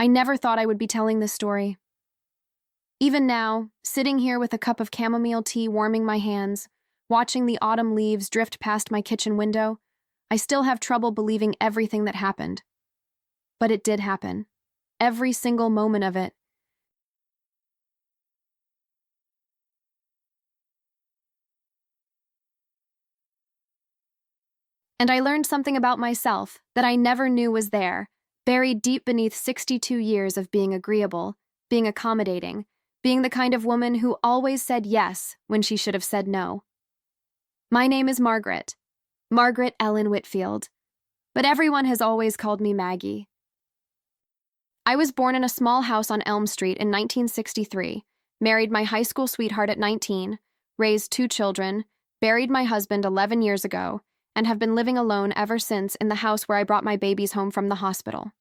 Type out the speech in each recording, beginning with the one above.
I never thought I would be telling this story. Even now, sitting here with a cup of chamomile tea warming my hands, watching the autumn leaves drift past my kitchen window, I still have trouble believing everything that happened. But it did happen. Every single moment of it. And I learned something about myself that I never knew was there, buried deep beneath 62 years of being agreeable, being accommodating, being the kind of woman who always said yes when she should have said no. My name is Margaret, Margaret Ellen Whitfield, but everyone has always called me Maggie. I was born in a small house on Elm Street in 1963, married my high school sweetheart at 19, raised 2 children, buried my husband 11 years ago, and have been living alone ever since in the house where I brought my babies home from the hospital.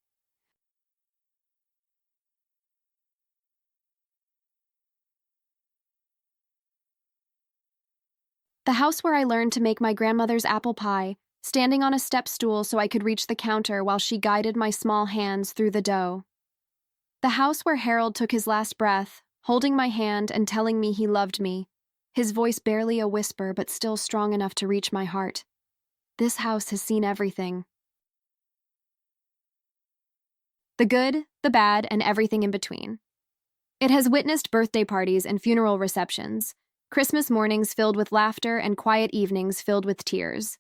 The house where I learned to make my grandmother's apple pie, standing on a step stool so I could reach the counter while she guided my small hands through the dough. The house where Harold took his last breath, holding my hand and telling me he loved me, his voice barely a whisper but still strong enough to reach my heart. This house has seen everything. The good, the bad, and everything in between. It has witnessed birthday parties and funeral receptions, Christmas mornings filled with laughter and quiet evenings filled with tears.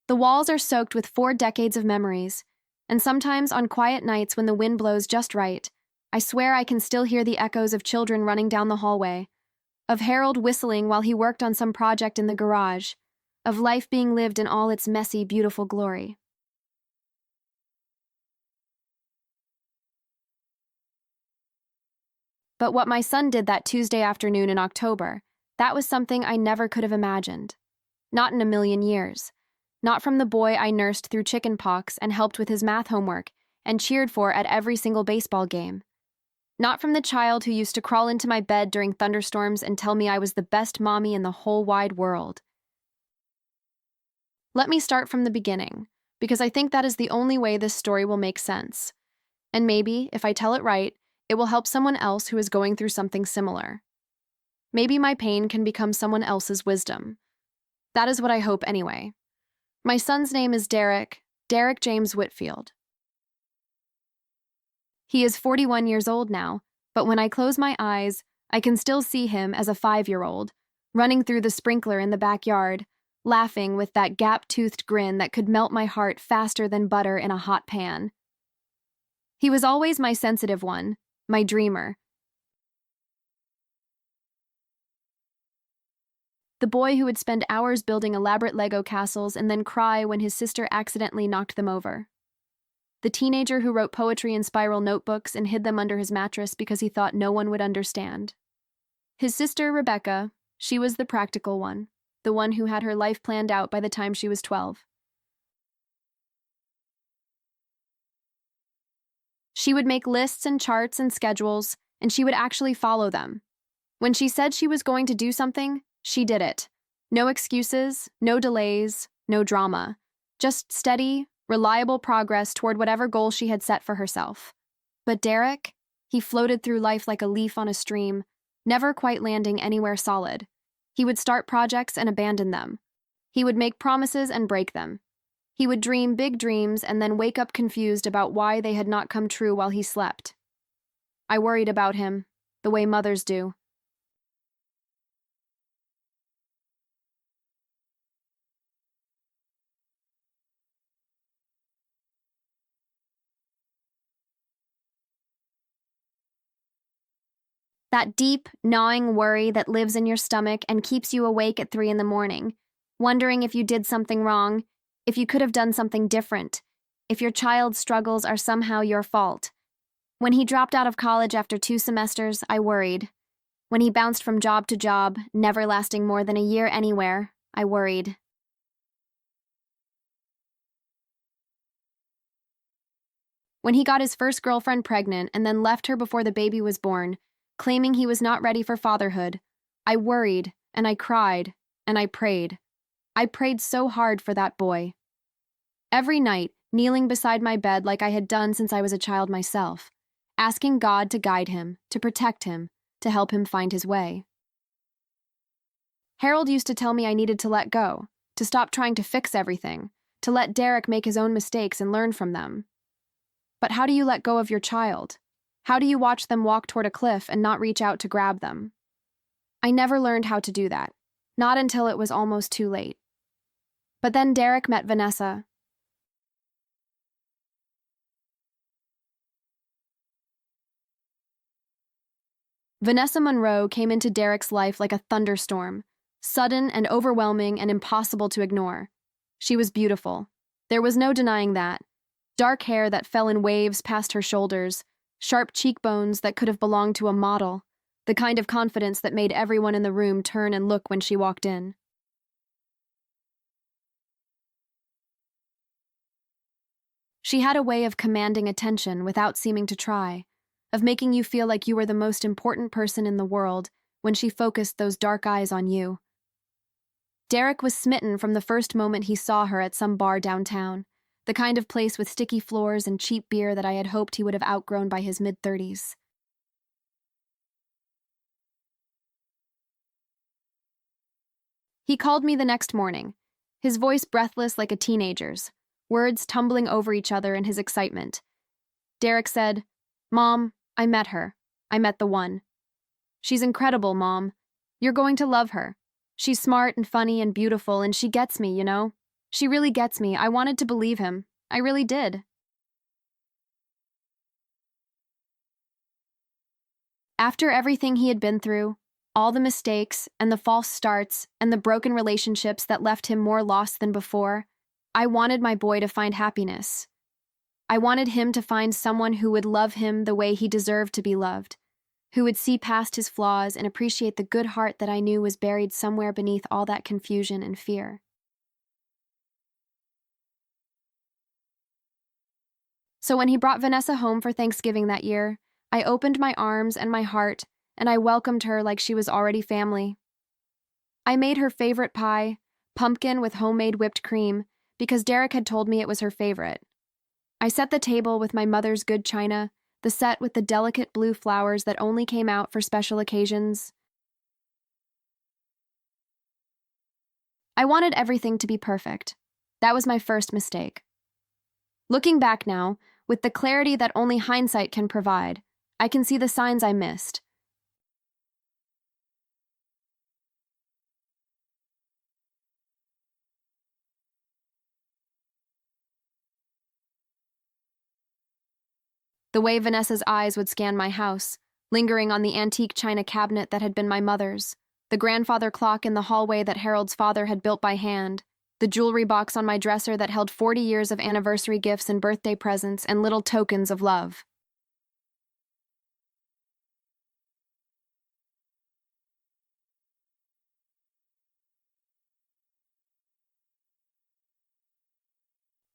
The walls are soaked with 4 decades of memories, and sometimes on quiet nights when the wind blows just right, I swear I can still hear the echoes of children running down the hallway, of Harold whistling while he worked on some project in the garage, of life being lived in all its messy, beautiful glory. But what my son did that Tuesday afternoon in October, that was something I never could have imagined. Not in a million years. Not from the boy I nursed through chicken pox and helped with his math homework and cheered for at every single baseball game. Not from the child who used to crawl into my bed during thunderstorms and tell me I was the best mommy in the whole wide world. Let me start from the beginning, because I think that is the only way this story will make sense. And maybe, if I tell it right, it will help someone else who is going through something similar. Maybe my pain can become someone else's wisdom. That is what I hope anyway. My son's name is Derek James Whitfield. He is 41 years old now, but when I close my eyes, I can still see him as a 5-year-old, running through the sprinkler in the backyard, laughing with that gap-toothed grin that could melt my heart faster than butter in a hot pan. He was always my sensitive one, my dreamer. The boy who would spend hours building elaborate Lego castles and then cry when his sister accidentally knocked them over. The teenager who wrote poetry in spiral notebooks and hid them under his mattress because he thought no one would understand. His sister, Rebecca, she was the practical one, the one who had her life planned out by the time she was 12. She would make lists and charts and schedules, and she would actually follow them. When she said she was going to do something, she did it. No excuses, no delays, no drama. Just steady, reliable progress toward whatever goal she had set for herself. But Derek, he floated through life like a leaf on a stream, never quite landing anywhere solid. He would start projects and abandon them. He would make promises and break them. He would dream big dreams and then wake up confused about why they had not come true while he slept. I worried about him, the way mothers do. That deep, gnawing worry that lives in your stomach and keeps you awake at 3 in the morning, wondering if you did something wrong, if you could have done something different, if your child's struggles are somehow your fault. When he dropped out of college after 2 semesters, I worried. When he bounced from job to job, never lasting more than a year anywhere, I worried. When he got his first girlfriend pregnant and then left her before the baby was born, claiming he was not ready for fatherhood, I worried and I cried and I prayed. I prayed so hard for that boy. Every night, kneeling beside my bed like I had done since I was a child myself, asking God to guide him, to protect him, to help him find his way. Harold used to tell me I needed to let go, to stop trying to fix everything, to let Derek make his own mistakes and learn from them. But how do you let go of your child? How do you watch them walk toward a cliff and not reach out to grab them? I never learned how to do that, not until it was almost too late. But then Derek met Vanessa. Vanessa Monroe came into Derek's life like a thunderstorm, sudden and overwhelming and impossible to ignore. She was beautiful. There was no denying that. Dark hair that fell in waves past her shoulders, sharp cheekbones that could have belonged to a model, the kind of confidence that made everyone in the room turn and look when she walked in. She had a way of commanding attention without seeming to try, of making you feel like you were the most important person in the world when she focused those dark eyes on you. Derek was smitten from the first moment he saw her at some bar downtown, the kind of place with sticky floors and cheap beer that I had hoped he would have outgrown by his mid-30s. He called me the next morning, his voice breathless like a teenager's, words tumbling over each other in his excitement. Derek said, "Mom, I met her. I met the one. She's incredible, Mom. You're going to love her. She's smart and funny and beautiful, and she gets me, you know? She really gets me. I wanted to believe him. I really did." After everything he had been through, all the mistakes and the false starts and the broken relationships that left him more lost than before, I wanted my boy to find happiness. I wanted him to find someone who would love him the way he deserved to be loved, who would see past his flaws and appreciate the good heart that I knew was buried somewhere beneath all that confusion and fear. So when he brought Vanessa home for Thanksgiving that year, I opened my arms and my heart, and I welcomed her like she was already family. I made her favorite pie, pumpkin with homemade whipped cream, because Derek had told me it was her favorite. I set the table with my mother's good china, the set with the delicate blue flowers that only came out for special occasions. I wanted everything to be perfect. That was my first mistake. Looking back now, with the clarity that only hindsight can provide, I can see the signs I missed. The way Vanessa's eyes would scan my house, lingering on the antique china cabinet that had been my mother's, the grandfather clock in the hallway that Harold's father had built by hand, the jewelry box on my dresser that held 40 years of anniversary gifts and birthday presents and little tokens of love.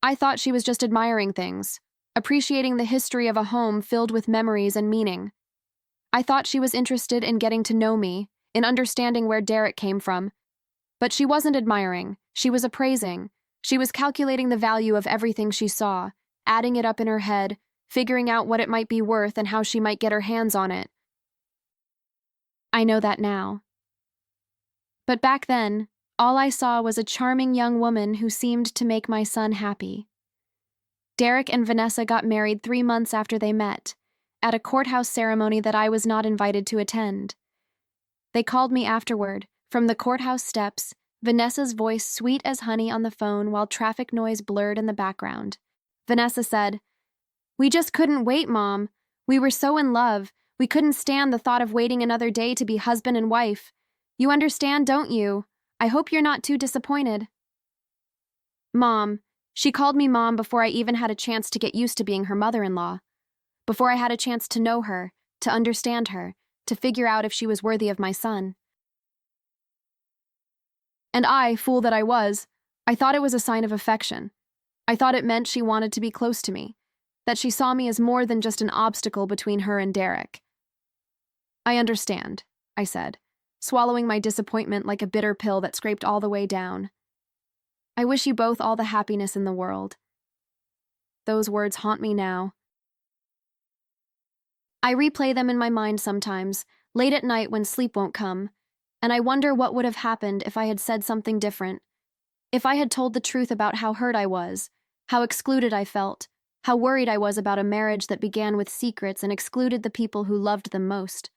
I thought she was just admiring things, appreciating the history of a home filled with memories and meaning. I thought she was interested in getting to know me, in understanding where Derek came from. But she wasn't admiring, she was appraising. She was calculating the value of everything she saw, adding it up in her head, figuring out what it might be worth and how she might get her hands on it. I know that now. But back then, all I saw was a charming young woman who seemed to make my son happy. Derek and Vanessa got married 3 months after they met, at a courthouse ceremony that I was not invited to attend. They called me afterward, from the courthouse steps, Vanessa's voice sweet as honey on the phone while traffic noise blurred in the background. Vanessa said, "We just couldn't wait, Mom. We were so in love. We couldn't stand the thought of waiting another day to be husband and wife. You understand, don't you? I hope you're not too disappointed." Mom. She called me Mom before I even had a chance to get used to being her mother-in-law, before I had a chance to know her, to understand her, to figure out if she was worthy of my son. And I, fool that I was, I thought it was a sign of affection. I thought it meant she wanted to be close to me. that she saw me as more than just an obstacle between her and Derek. I understand, I said, swallowing my disappointment like a bitter pill that scraped all the way down. I wish you both all the happiness in the world. Those words haunt me now. I replay them in my mind sometimes, late at night when sleep won't come, and I wonder what would have happened if I had said something different. If I had told the truth about how hurt I was, how excluded I felt, how worried I was about a marriage that began with secrets and excluded the people who loved them most.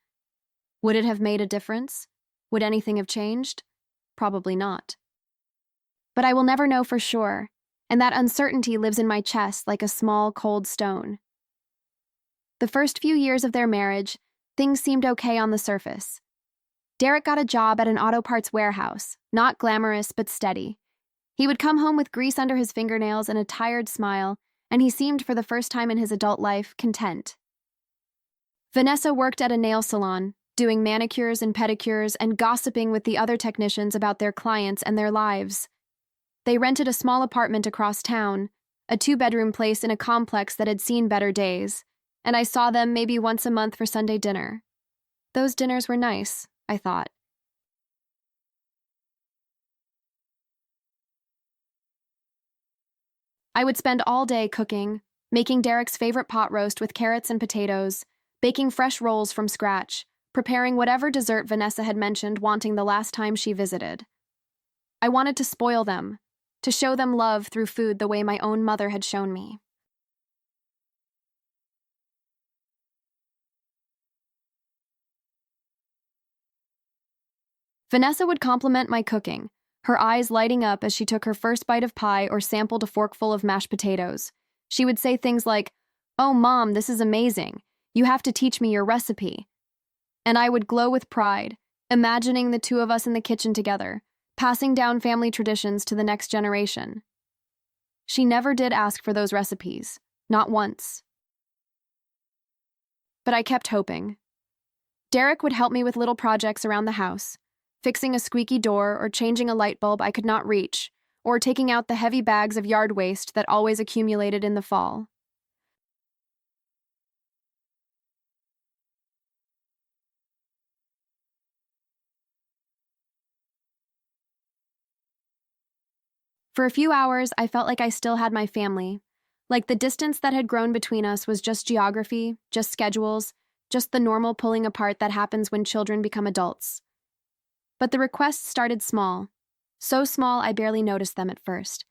Would it have made a difference? Would anything have changed? Probably not. But I will never know for sure, and that uncertainty lives in my chest like a small, cold stone. The first few years of their marriage, things seemed okay on the surface. Derek got a job at an auto parts warehouse, not glamorous but steady. He would come home with grease under his fingernails and a tired smile, and he seemed, for the first time in his adult life, content. Vanessa worked at a nail salon, doing manicures and pedicures and gossiping with the other technicians about their clients and their lives. They rented a small apartment across town, a 2-bedroom place in a complex that had seen better days, and I saw them maybe once a month for Sunday dinner. Those dinners were nice, I thought. I would spend all day cooking, making Derek's favorite pot roast with carrots and potatoes, baking fresh rolls from scratch, preparing whatever dessert Vanessa had mentioned wanting the last time she visited. I wanted to spoil them, to show them love through food the way my own mother had shown me. Vanessa would compliment my cooking, her eyes lighting up as she took her first bite of pie or sampled a forkful of mashed potatoes. She would say things like, "Oh, Mom, this is amazing. You have to teach me your recipe." And I would glow with pride, imagining the two of us in the kitchen together, passing down family traditions to the next generation. She never did ask for those recipes, not once. But I kept hoping. Derek would help me with little projects around the house, fixing a squeaky door or changing a light bulb I could not reach, or taking out the heavy bags of yard waste that always accumulated in the fall. For a few hours, I felt like I still had my family, like the distance that had grown between us was just geography, just schedules, just the normal pulling apart that happens when children become adults. But the requests started small, so small I barely noticed them at first.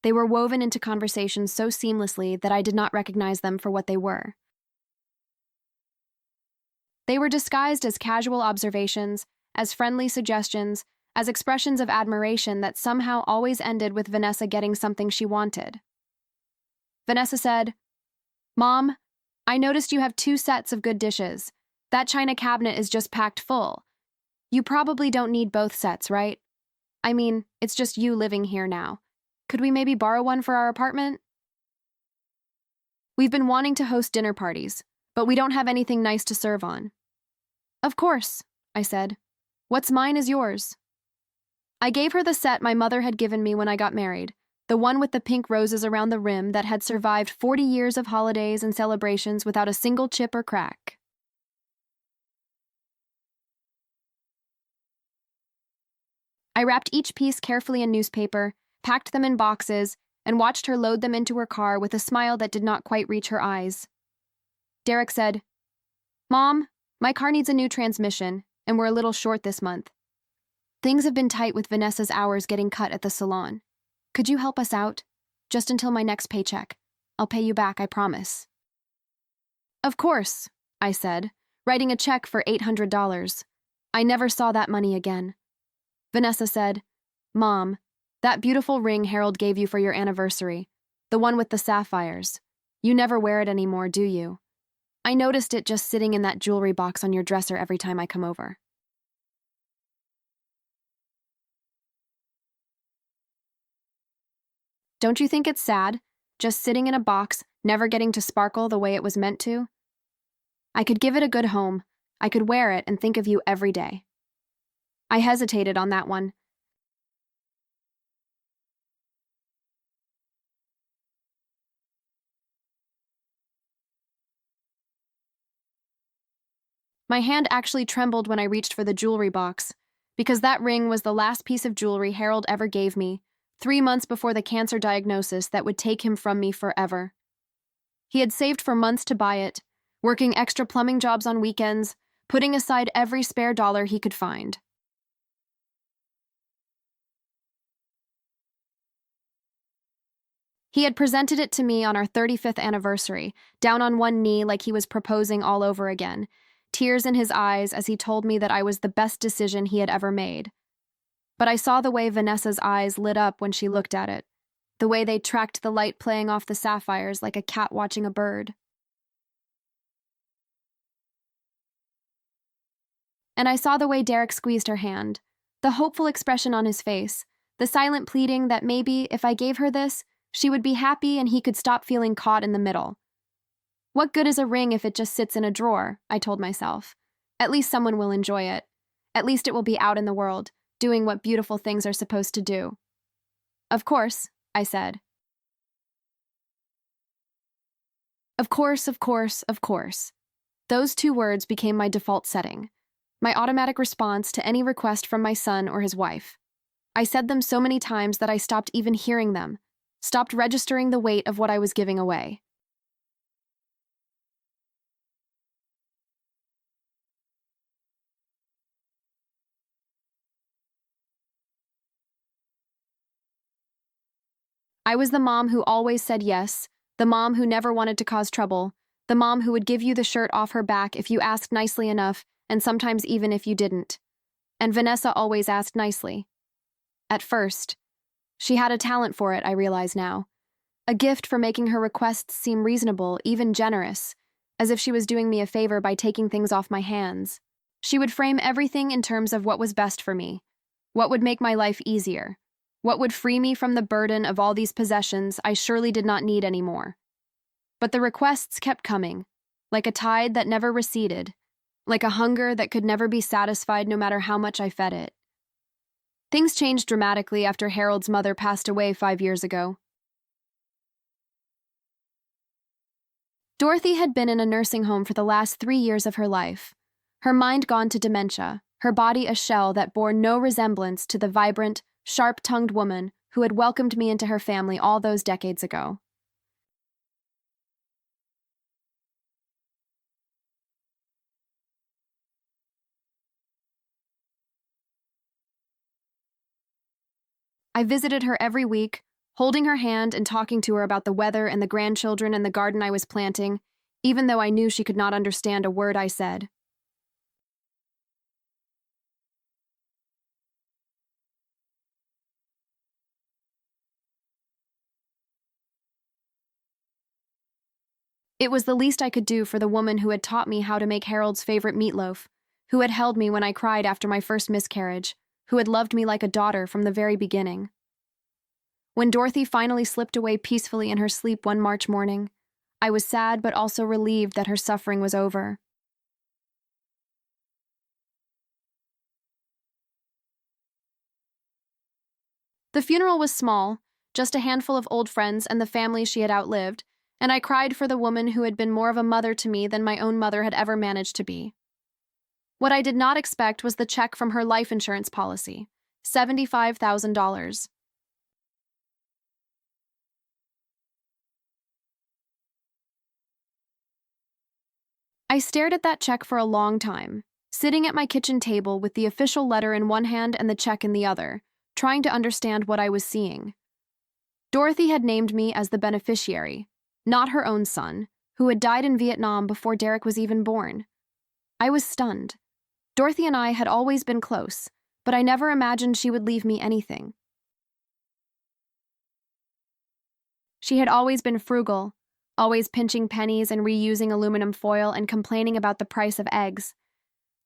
They were woven into conversations so seamlessly that I did not recognize them for what they were. They were disguised as casual observations, as friendly suggestions, as expressions of admiration that somehow always ended with Vanessa getting something she wanted. Vanessa said, "Mom, I noticed you have 2 sets of good dishes. That china cabinet is just packed full. You probably don't need both sets, right? I mean, it's just you living here now. Could we maybe borrow one for our apartment? We've been wanting to host dinner parties, but we don't have anything nice to serve on." "Of course," I said. "What's mine is yours." I gave her the set my mother had given me when I got married, the one with the pink roses around the rim that had survived 40 years of holidays and celebrations without a single chip or crack. I wrapped each piece carefully in newspaper, packed them in boxes, and watched her load them into her car with a smile that did not quite reach her eyes. Derek said, "Mom, my car needs a new transmission, and we're a little short this month. Things have been tight with Vanessa's hours getting cut at the salon. Could you help us out? Just until my next paycheck. I'll pay you back, I promise." "Of course," I said, writing a check for $800. I never saw that money again. Vanessa said, "Mom, that beautiful ring Harold gave you for your anniversary, the one with the sapphires, you never wear it anymore, do you? I noticed it just sitting in that jewelry box on your dresser every time I come over." Don't you think it's sad, just sitting in a box, never getting to sparkle the way it was meant to? I could give it a good home. I could wear it and think of you every day. I hesitated on that one. My hand actually trembled when I reached for the jewelry box, because that ring was the last piece of jewelry Harold ever gave me, 3 months before the cancer diagnosis that would take him from me forever. He had saved for months to buy it, working extra plumbing jobs on weekends, putting aside every spare dollar he could find. He had presented it to me on our 35th anniversary, down on one knee like he was proposing all over again, tears in his eyes as he told me that I was the best decision he had ever made. But I saw the way Vanessa's eyes lit up when she looked at it, the way they tracked the light playing off the sapphires like a cat watching a bird. And I saw the way Derek squeezed her hand, the hopeful expression on his face, the silent pleading that maybe, if I gave her this, she would be happy and he could stop feeling caught in the middle. What good is a ring if it just sits in a drawer, I told myself. At least someone will enjoy it. At least it will be out in the world, doing what beautiful things are supposed to do. Of course, I said. Of course, of course, of course. Those two words became my default setting, my automatic response to any request from my son or his wife. I said them so many times that I stopped even hearing them, stopped registering the weight of what I was giving away. I was the mom who always said yes, the mom who never wanted to cause trouble, the mom who would give you the shirt off her back if you asked nicely enough, and sometimes even if you didn't. And Vanessa always asked nicely. At first. She had a talent for it, I realize now. A gift for making her requests seem reasonable, even generous, as if she was doing me a favor by taking things off my hands. She would frame everything in terms of what was best for me, what would make my life easier, what would free me from the burden of all these possessions I surely did not need anymore. But the requests kept coming, like a tide that never receded, like a hunger that could never be satisfied no matter how much I fed it. Things changed dramatically after Harold's mother passed away 5 years ago. Dorothy had been in a nursing home for the last 3 years of her life, her mind gone to dementia, her body a shell that bore no resemblance to the vibrant, sharp-tongued woman who had welcomed me into her family all those decades ago. I visited her every week, holding her hand and talking to her about the weather and the grandchildren and the garden I was planting, even though I knew she could not understand a word I said. It was the least I could do for the woman who had taught me how to make Harold's favorite meatloaf, who had held me when I cried after my first miscarriage, who had loved me like a daughter from the very beginning. When Dorothy finally slipped away peacefully in her sleep one March morning, I was sad but also relieved that her suffering was over. The funeral was small, just a handful of old friends and the family she had outlived, and I cried for the woman who had been more of a mother to me than my own mother had ever managed to be. What I did not expect was the check from her life insurance policy, $75,000. I stared at that check for a long time, sitting at my kitchen table with the official letter in one hand and the check in the other, trying to understand what I was seeing. Dorothy had named me as the beneficiary, not her own son, who had died in Vietnam before Derek was even born. I was stunned. Dorothy and I had always been close, but I never imagined she would leave me anything. She had always been frugal, always pinching pennies and reusing aluminum foil and complaining about the price of eggs.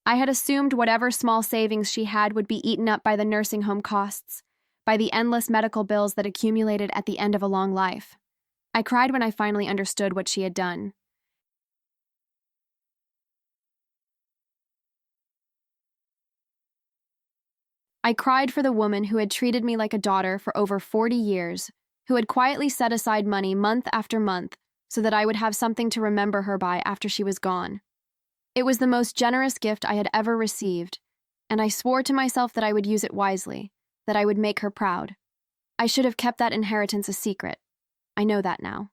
I had assumed whatever small savings she had would be eaten up by the nursing home costs, by the endless medical bills that accumulated at the end of a long life. I cried when I finally understood what she had done. I cried for the woman who had treated me like a daughter for over 40 years, who had quietly set aside money month after month so that I would have something to remember her by after she was gone. It was the most generous gift I had ever received, and I swore to myself that I would use it wisely, that I would make her proud. I should have kept that inheritance a secret. I know that now.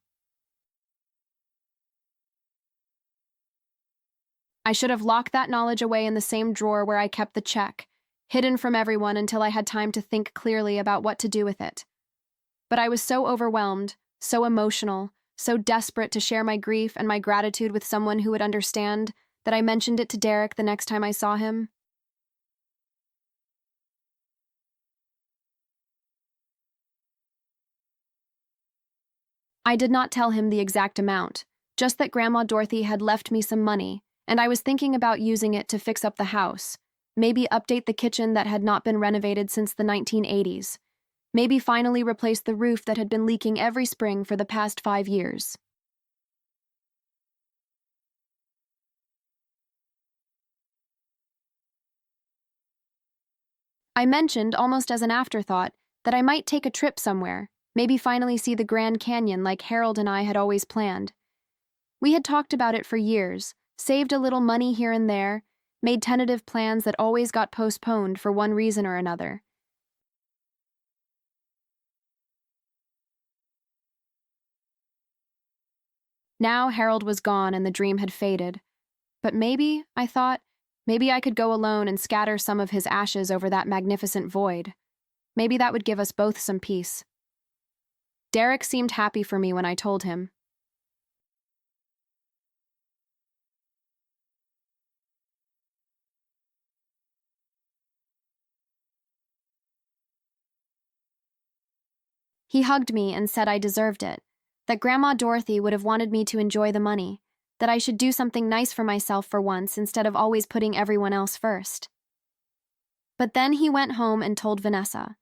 I should have locked that knowledge away in the same drawer where I kept the check, hidden from everyone until I had time to think clearly about what to do with it. But I was so overwhelmed, so emotional, so desperate to share my grief and my gratitude with someone who would understand that I mentioned it to Derek the next time I saw him. I did not tell him the exact amount, just that Grandma Dorothy had left me some money, and I was thinking about using it to fix up the house, maybe update the kitchen that had not been renovated since the 1980s, maybe finally replace the roof that had been leaking every spring for the past 5 years. I mentioned, almost as an afterthought, that I might take a trip somewhere, maybe finally see the Grand Canyon like Harold and I had always planned. We had talked about it for years, saved a little money here and there, made tentative plans that always got postponed for one reason or another. Now Harold was gone and the dream had faded. But maybe, I thought, maybe I could go alone and scatter some of his ashes over that magnificent void. Maybe that would give us both some peace. Derek seemed happy for me when I told him. He hugged me and said I deserved it, that Grandma Dorothy would have wanted me to enjoy the money, that I should do something nice for myself for once instead of always putting everyone else first. But then he went home and told Vanessa.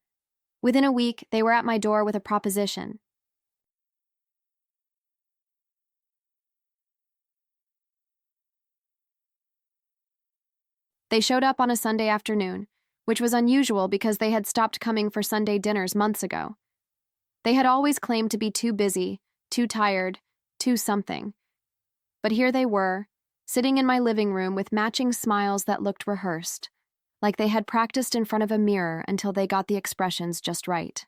Within a week, they were at my door with a proposition. They showed up on a Sunday afternoon, which was unusual because they had stopped coming for Sunday dinners months ago. They had always claimed to be too busy, too tired, too something. But here they were, sitting in my living room with matching smiles that looked rehearsed, like they had practiced in front of a mirror until they got the expressions just right.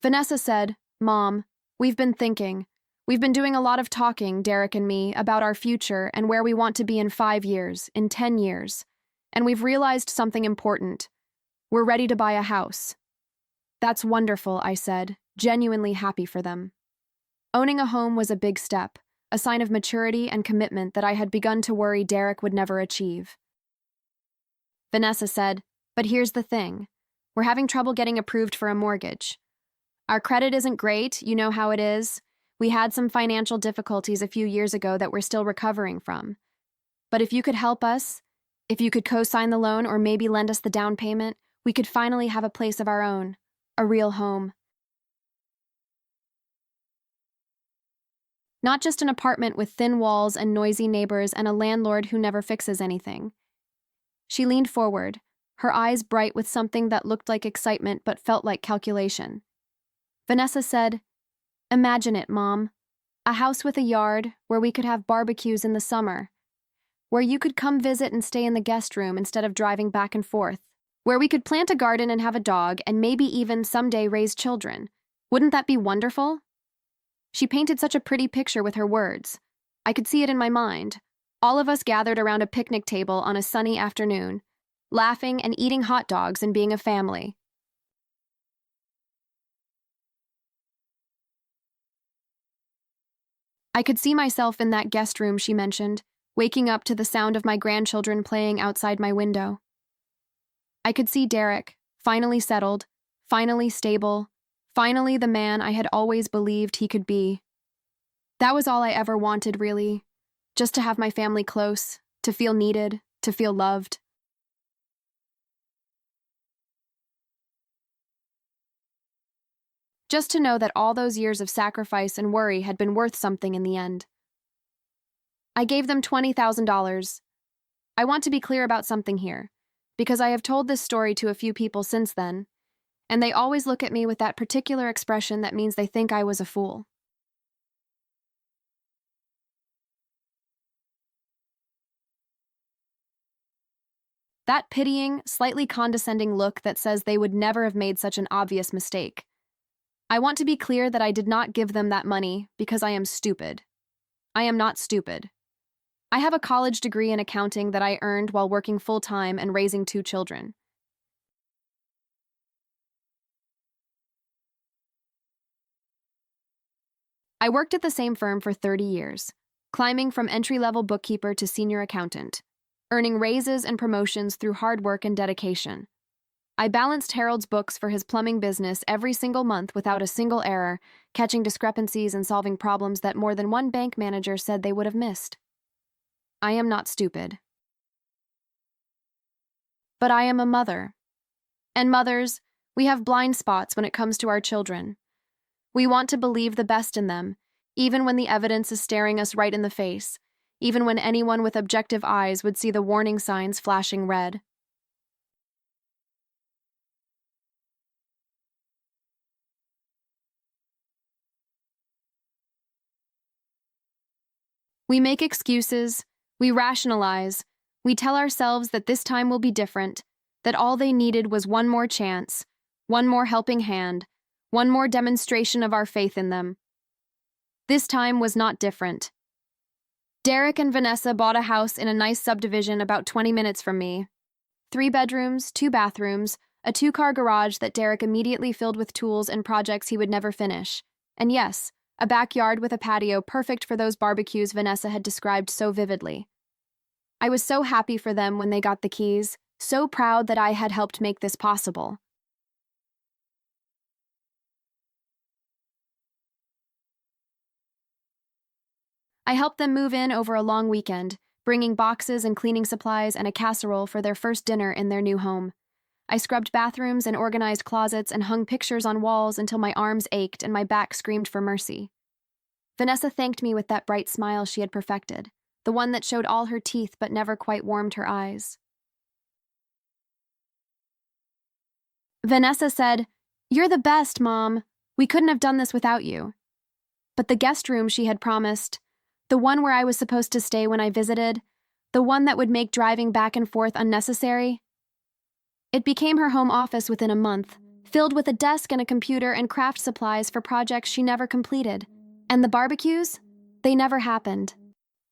Vanessa said, "Mom, we've been thinking. We've been doing a lot of talking, Derek and me, about our future and where we want to be in 5 years, in 10 years. And we've realized something important. We're ready to buy a house." "That's wonderful," I said, genuinely happy for them. Owning a home was a big step, a sign of maturity and commitment that I had begun to worry Derek would never achieve. Vanessa said, "But here's the thing. We're having trouble getting approved for a mortgage. Our credit isn't great, you know how it is. We had some financial difficulties a few years ago that we're still recovering from. But if you could help us, if you could co-sign the loan or maybe lend us the down payment, we could finally have a place of our own, a real home. Not just an apartment with thin walls and noisy neighbors and a landlord who never fixes anything." She leaned forward, her eyes bright with something that looked like excitement but felt like calculation. Vanessa said, "Imagine it, Mom. A house with a yard where we could have barbecues in the summer, where you could come visit and stay in the guest room instead of driving back and forth, where we could plant a garden and have a dog and maybe even someday raise children. Wouldn't that be wonderful?" She painted such a pretty picture with her words. I could see it in my mind. All of us gathered around a picnic table on a sunny afternoon, laughing and eating hot dogs and being a family. I could see myself in that guest room she mentioned, waking up to the sound of my grandchildren playing outside my window. I could see Derek, finally settled, finally stable, finally the man I had always believed he could be. That was all I ever wanted, really. Just to have my family close, to feel needed, to feel loved. Just to know that all those years of sacrifice and worry had been worth something in the end. I gave them $20,000. I want to be clear about something here, because I have told this story to a few people since then, and they always look at me with that particular expression that means they think I was a fool. That pitying, slightly condescending look that says they would never have made such an obvious mistake. I want to be clear that I did not give them that money because I am stupid. I am not stupid. I have a college degree in accounting that I earned while working full-time and raising 2 children. I worked at the same firm for 30 years, climbing from entry-level bookkeeper to senior accountant, earning raises and promotions through hard work and dedication. I balanced Harold's books for his plumbing business every single month without a single error, catching discrepancies and solving problems that more than one bank manager said they would have missed. I am not stupid. But I am a mother. And mothers, we have blind spots when it comes to our children. We want to believe the best in them, even when the evidence is staring us right in the face, even when anyone with objective eyes would see the warning signs flashing red. We make excuses, we rationalize, we tell ourselves that this time will be different, that all they needed was one more chance, one more helping hand, one more demonstration of our faith in them. This time was not different. Derek and Vanessa bought a house in a nice subdivision about 20 minutes from me. 3 bedrooms, 2 bathrooms, a 2-car garage that Derek immediately filled with tools and projects he would never finish. And yes, a backyard with a patio perfect for those barbecues Vanessa had described so vividly. I was so happy for them when they got the keys, so proud that I had helped make this possible. I helped them move in over a long weekend, bringing boxes and cleaning supplies and a casserole for their first dinner in their new home. I scrubbed bathrooms and organized closets and hung pictures on walls until my arms ached and my back screamed for mercy. Vanessa thanked me with that bright smile she had perfected, the one that showed all her teeth but never quite warmed her eyes. Vanessa said, "You're the best, Mom. We couldn't have done this without you." But the guest room she had promised, the one where I was supposed to stay when I visited, the one that would make driving back and forth unnecessary, it became her home office within a month, filled with a desk and a computer and craft supplies for projects she never completed. And the barbecues? They never happened.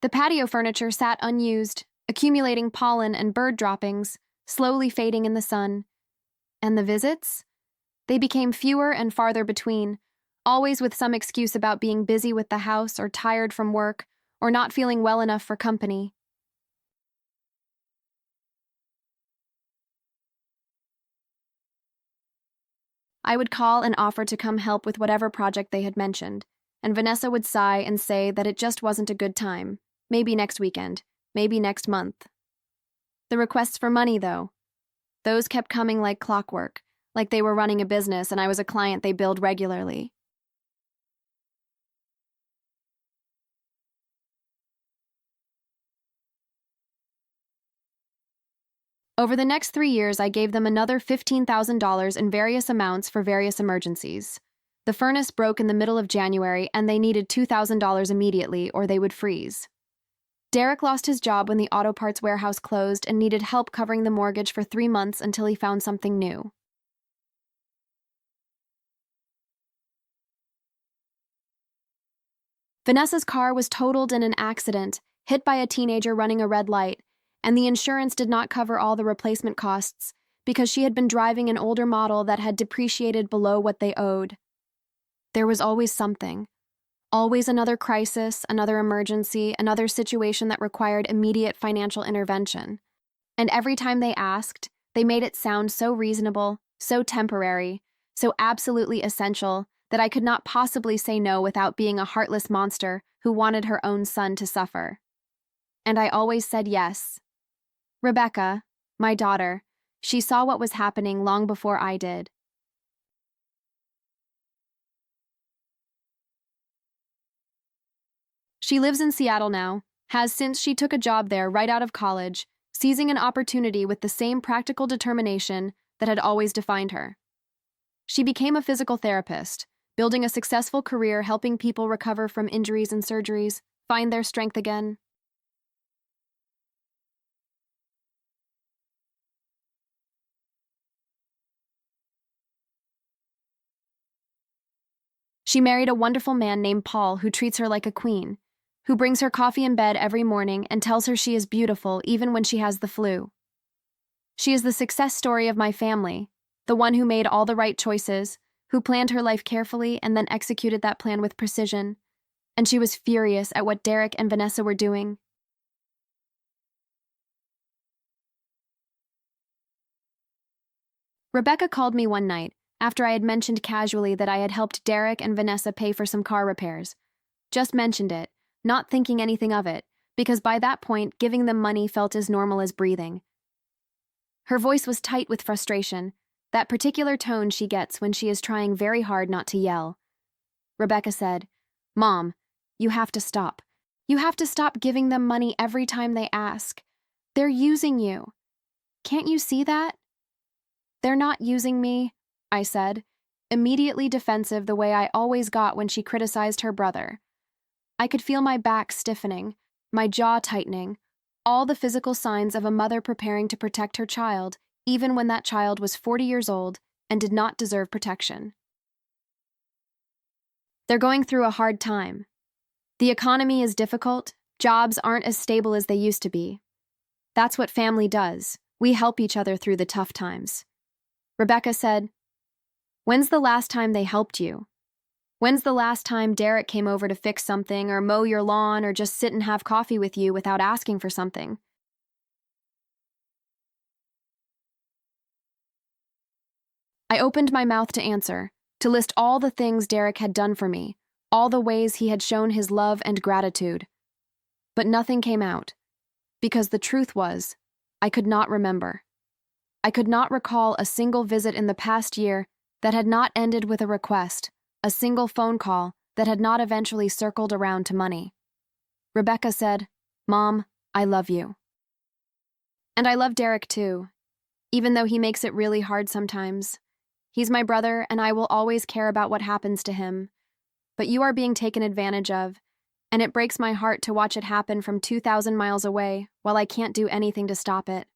The patio furniture sat unused, accumulating pollen and bird droppings, slowly fading in the sun. And the visits? They became fewer and farther between, always with some excuse about being busy with the house or tired from work or not feeling well enough for company. I would call and offer to come help with whatever project they had mentioned, and Vanessa would sigh and say that it just wasn't a good time. Maybe next weekend, maybe next month. The requests for money, though, those kept coming like clockwork, like they were running a business and I was a client they billed regularly. Over the next 3 years, I gave them another $15,000 in various amounts for various emergencies. The furnace broke in the middle of January, and they needed $2,000 immediately, or they would freeze. Derek lost his job when the auto parts warehouse closed and needed help covering the mortgage for 3 months until he found something new. Vanessa's car was totaled in an accident, hit by a teenager running a red light, and the insurance did not cover all the replacement costs because she had been driving an older model that had depreciated below what they owed. There was always something. Always another crisis, another emergency, another situation that required immediate financial intervention. And every time they asked, they made it sound so reasonable, so temporary, so absolutely essential that I could not possibly say no without being a heartless monster who wanted her own son to suffer. And I always said yes. Rebecca, my daughter, she saw what was happening long before I did. She lives in Seattle now, has since she took a job there right out of college, seizing an opportunity with the same practical determination that had always defined her. She became a physical therapist, building a successful career helping people recover from injuries and surgeries, find their strength again. She married a wonderful man named Paul who treats her like a queen, who brings her coffee in bed every morning and tells her she is beautiful even when she has the flu. She is the success story of my family, the one who made all the right choices, who planned her life carefully and then executed that plan with precision. And she was furious at what Derek and Vanessa were doing. Rebecca called me one night after I had mentioned casually that I had helped Derek and Vanessa pay for some car repairs. Just mentioned it, not thinking anything of it, because by that point, giving them money felt as normal as breathing. Her voice was tight with frustration, that particular tone she gets when she is trying very hard not to yell. Rebecca said, "Mom, you have to stop. You have to stop giving them money every time they ask. They're using you. Can't you see that?" "They're not using me," I said, immediately defensive the way I always got when she criticized her brother. I could feel my back stiffening, my jaw tightening, all the physical signs of a mother preparing to protect her child, even when that child was 40 years old and did not deserve protection. They're going through a hard time. The economy is difficult, jobs aren't as stable as they used to be. That's what family does. We help each other through the tough times. Rebecca said, "When's the last time they helped you? When's the last time Derek came over to fix something or mow your lawn or just sit and have coffee with you without asking for something?" I opened my mouth to answer, to list all the things Derek had done for me, all the ways he had shown his love and gratitude. But nothing came out, because the truth was, I could not remember. I could not recall a single visit in the past year that had not ended with a request, a single phone call that had not eventually circled around to money. Rebecca said, "Mom, I love you." And I love Derek too, even though he makes it really hard sometimes. He's my brother, and I will always care about what happens to him. But you are being taken advantage of, and it breaks my heart to watch it happen from 2,000 miles away while I can't do anything to stop it.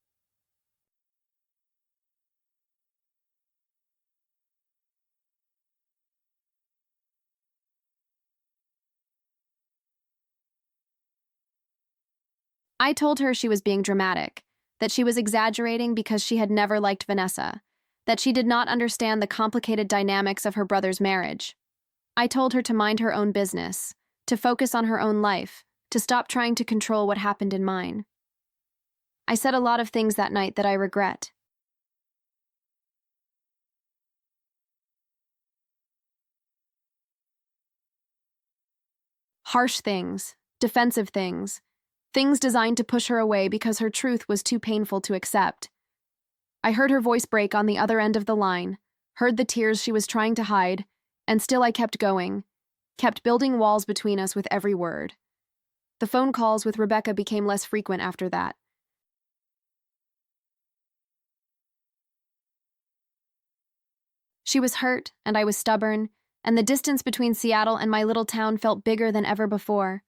I told her she was being dramatic, that she was exaggerating because she had never liked Vanessa, that she did not understand the complicated dynamics of her brother's marriage. I told her to mind her own business, to focus on her own life, to stop trying to control what happened in mine. I said a lot of things that night that I regret. Harsh things, defensive things, things designed to push her away because her truth was too painful to accept. I heard her voice break on the other end of the line, heard the tears she was trying to hide, and still I kept going, kept building walls between us with every word. The phone calls with Rebecca became less frequent after that. She was hurt, and I was stubborn, and the distance between Seattle and my little town felt bigger than ever before.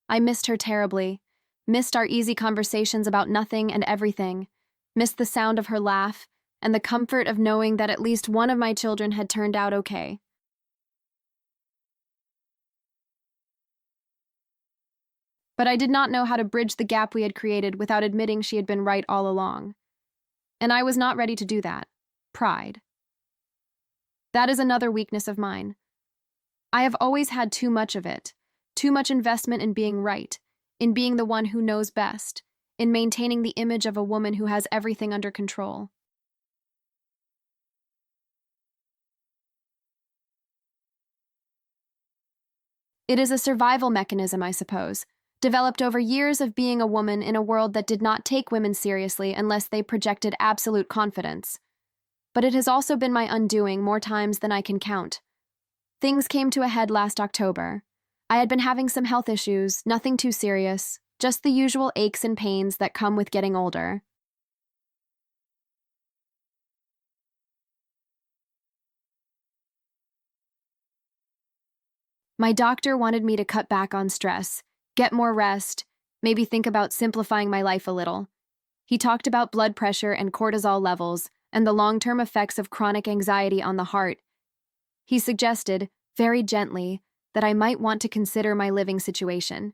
I missed her terribly, missed our easy conversations about nothing and everything, missed the sound of her laugh, and the comfort of knowing that at least one of my children had turned out okay. But I did not know how to bridge the gap we had created without admitting she had been right all along. And I was not ready to do that. Pride. That is another weakness of mine. I have always had too much of it, too much investment in being right, in being the one who knows best, in maintaining the image of a woman who has everything under control. It is a survival mechanism, I suppose, developed over years of being a woman in a world that did not take women seriously unless they projected absolute confidence. But it has also been my undoing more times than I can count. Things came to a head last October. I had been having some health issues, nothing too serious, just the usual aches and pains that come with getting older. My doctor wanted me to cut back on stress, get more rest, maybe think about simplifying my life a little. He talked about blood pressure and cortisol levels and the long-term effects of chronic anxiety on the heart. He suggested, very gently, that I might want to consider my living situation.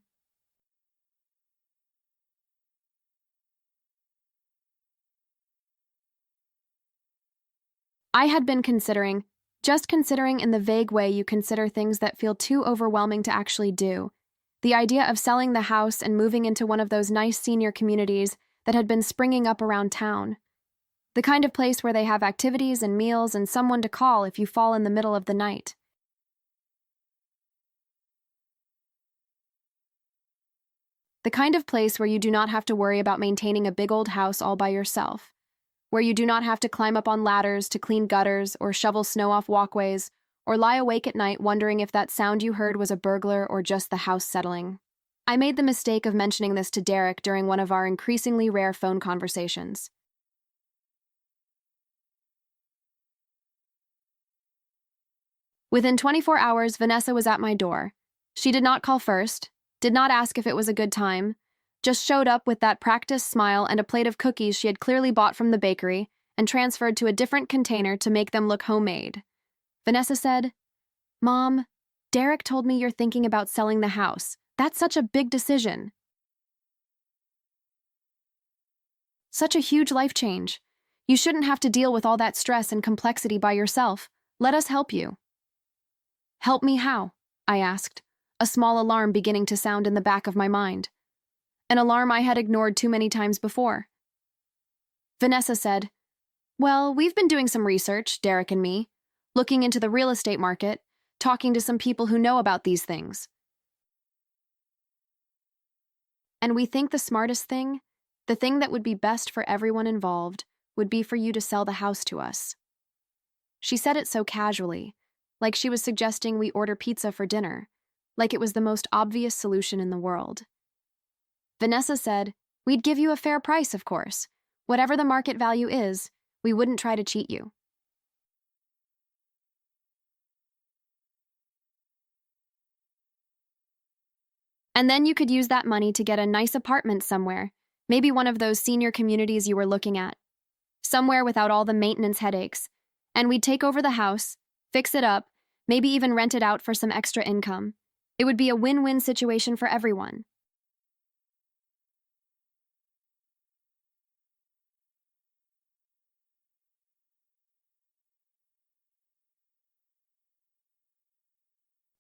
I had been considering, just considering in the vague way you consider things that feel too overwhelming to actually do. The idea of selling the house and moving into one of those nice senior communities that had been springing up around town. The kind of place where they have activities and meals and someone to call if you fall in the middle of the night. The kind of place where you do not have to worry about maintaining a big old house all by yourself, where you do not have to climb up on ladders to clean gutters or shovel snow off walkways, or lie awake at night wondering if that sound you heard was a burglar or just the house settling. I made the mistake of mentioning this to Derek during one of our increasingly rare phone conversations. Within 24 hours, Vanessa was at my door. She did not call first, did not ask if it was a good time, just showed up with that practiced smile and a plate of cookies she had clearly bought from the bakery and transferred to a different container to make them look homemade. Vanessa said, "Mom, Derek told me you're thinking about selling the house. That's such a big decision. Such a huge life change. You shouldn't have to deal with all that stress and complexity by yourself. Let us help you." "Help me how?" I asked, a small alarm beginning to sound in the back of my mind. An alarm I had ignored too many times before. Vanessa said, "Well, we've been doing some research, Derek and me, looking into the real estate market, talking to some people who know about these things. And we think the smartest thing, the thing that would be best for everyone involved, would be for you to sell the house to us." She said it so casually, like she was suggesting we order pizza for dinner, like it was the most obvious solution in the world. Vanessa said, "We'd give you a fair price, of course. Whatever the market value is, we wouldn't try to cheat you." And then you could use that money to get a nice apartment somewhere, maybe one of those senior communities you were looking at. Somewhere without all the maintenance headaches. And we'd take over the house, fix it up, maybe even rent it out for some extra income. It would be a win-win situation for everyone.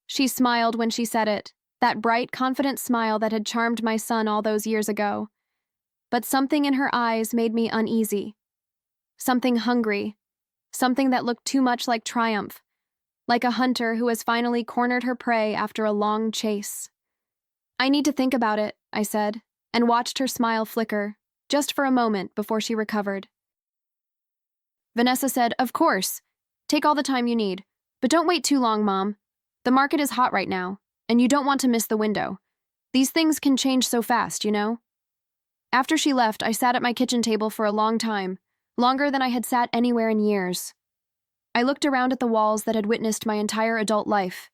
She smiled when she said it, that bright, confident smile that had charmed my son all those years ago. But something in her eyes made me uneasy. Something hungry. Something that looked too much like triumph. Like a hunter who has finally cornered her prey after a long chase. "I need to think about it," I said, and watched her smile flicker, just for a moment before she recovered. Vanessa said, "Of course. Take all the time you need. But don't wait too long, Mom. The market is hot right now, and you don't want to miss the window. These things can change so fast, you know?" After she left, I sat at my kitchen table for a long time, longer than I had sat anywhere in years. I looked around at the walls that had witnessed my entire adult life.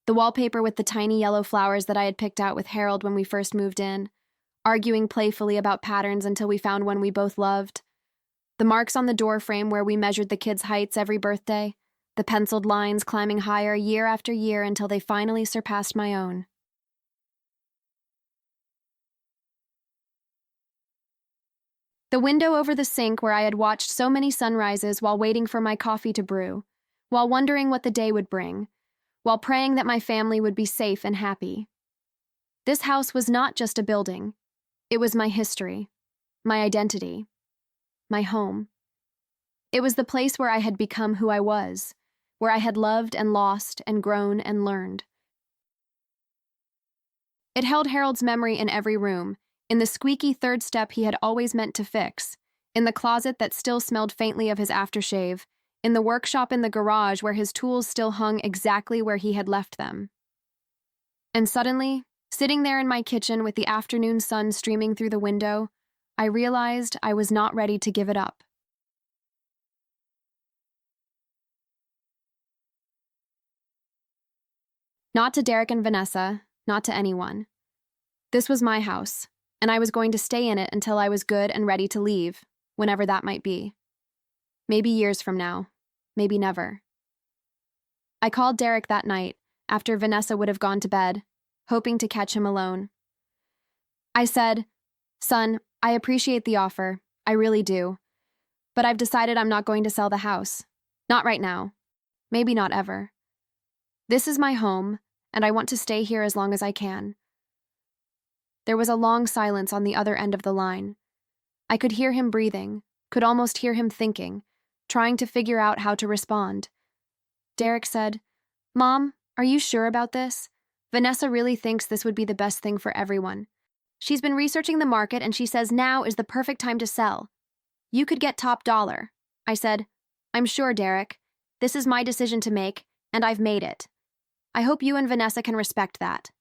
The wallpaper with the tiny yellow flowers that I had picked out with Harold when we first moved in, arguing playfully about patterns until we found one we both loved. The marks on the door frame where we measured the kids' heights every birthday, the penciled lines climbing higher year after year until they finally surpassed my own. The window over the sink where I had watched so many sunrises while waiting for my coffee to brew, while wondering what the day would bring, while praying that my family would be safe and happy. This house was not just a building. It was my history, my identity, my home. It was the place where I had become who I was, where I had loved and lost and grown and learned. It held Harold's memory in every room, in the squeaky third step he had always meant to fix, in the closet that still smelled faintly of his aftershave, in the workshop in the garage where his tools still hung exactly where he had left them. And suddenly, sitting there in my kitchen with the afternoon sun streaming through the window, I realized I was not ready to give it up. Not to Derek and Vanessa, not to anyone. This was my house, and I was going to stay in it until I was good and ready to leave, whenever that might be. Maybe years from now. Maybe never. I called Derek that night, after Vanessa would have gone to bed, hoping to catch him alone. I said, "Son, I appreciate the offer. I really do. But I've decided I'm not going to sell the house. Not right now. Maybe not ever. This is my home, and I want to stay here as long as I can." There was a long silence on the other end of the line. I could hear him breathing, could almost hear him thinking, trying to figure out how to respond. Derek said, "Mom, are you sure about this? Vanessa really thinks this would be the best thing for everyone. She's been researching the market and she says now is the perfect time to sell. You could get top dollar." I said, "I'm sure, Derek. This is my decision to make, and I've made it. I hope you and Vanessa can respect that."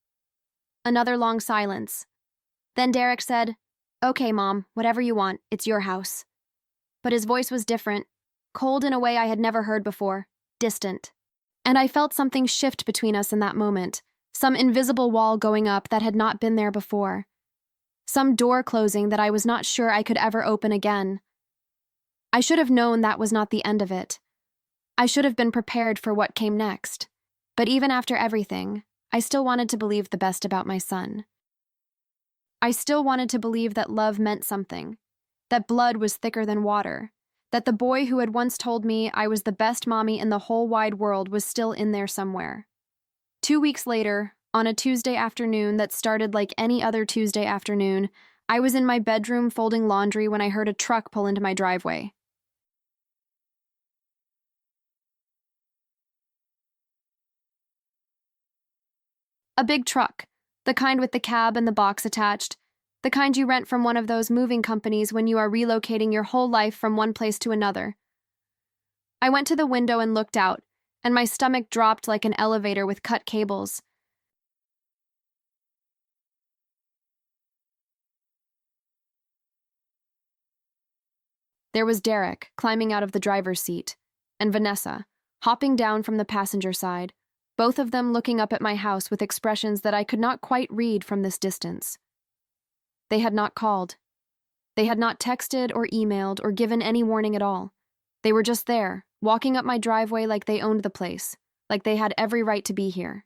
Another long silence. Then Derek said, "Okay, Mom, whatever you want, it's your house." But his voice was different, cold in a way I had never heard before, distant. And I felt something shift between us in that moment, some invisible wall going up that had not been there before. Some door closing that I was not sure I could ever open again. I should have known that was not the end of it. I should have been prepared for what came next. But even after everything, I still wanted to believe the best about my son. I still wanted to believe that love meant something, that blood was thicker than water, that the boy who had once told me I was the best mommy in the whole wide world was still in there somewhere. 2 weeks later, on a Tuesday afternoon that started like any other Tuesday afternoon, I was in my bedroom folding laundry when I heard a truck pull into my driveway. A big truck, the kind with the cab and the box attached, the kind you rent from one of those moving companies when you are relocating your whole life from one place to another. I went to the window and looked out, and my stomach dropped like an elevator with cut cables. There was Derek climbing out of the driver's seat, and Vanessa, hopping down from the passenger side, both of them looking up at my house with expressions that I could not quite read from this distance. They had not called. They had not texted or emailed or given any warning at all. They were just there, walking up my driveway like they owned the place, like they had every right to be here.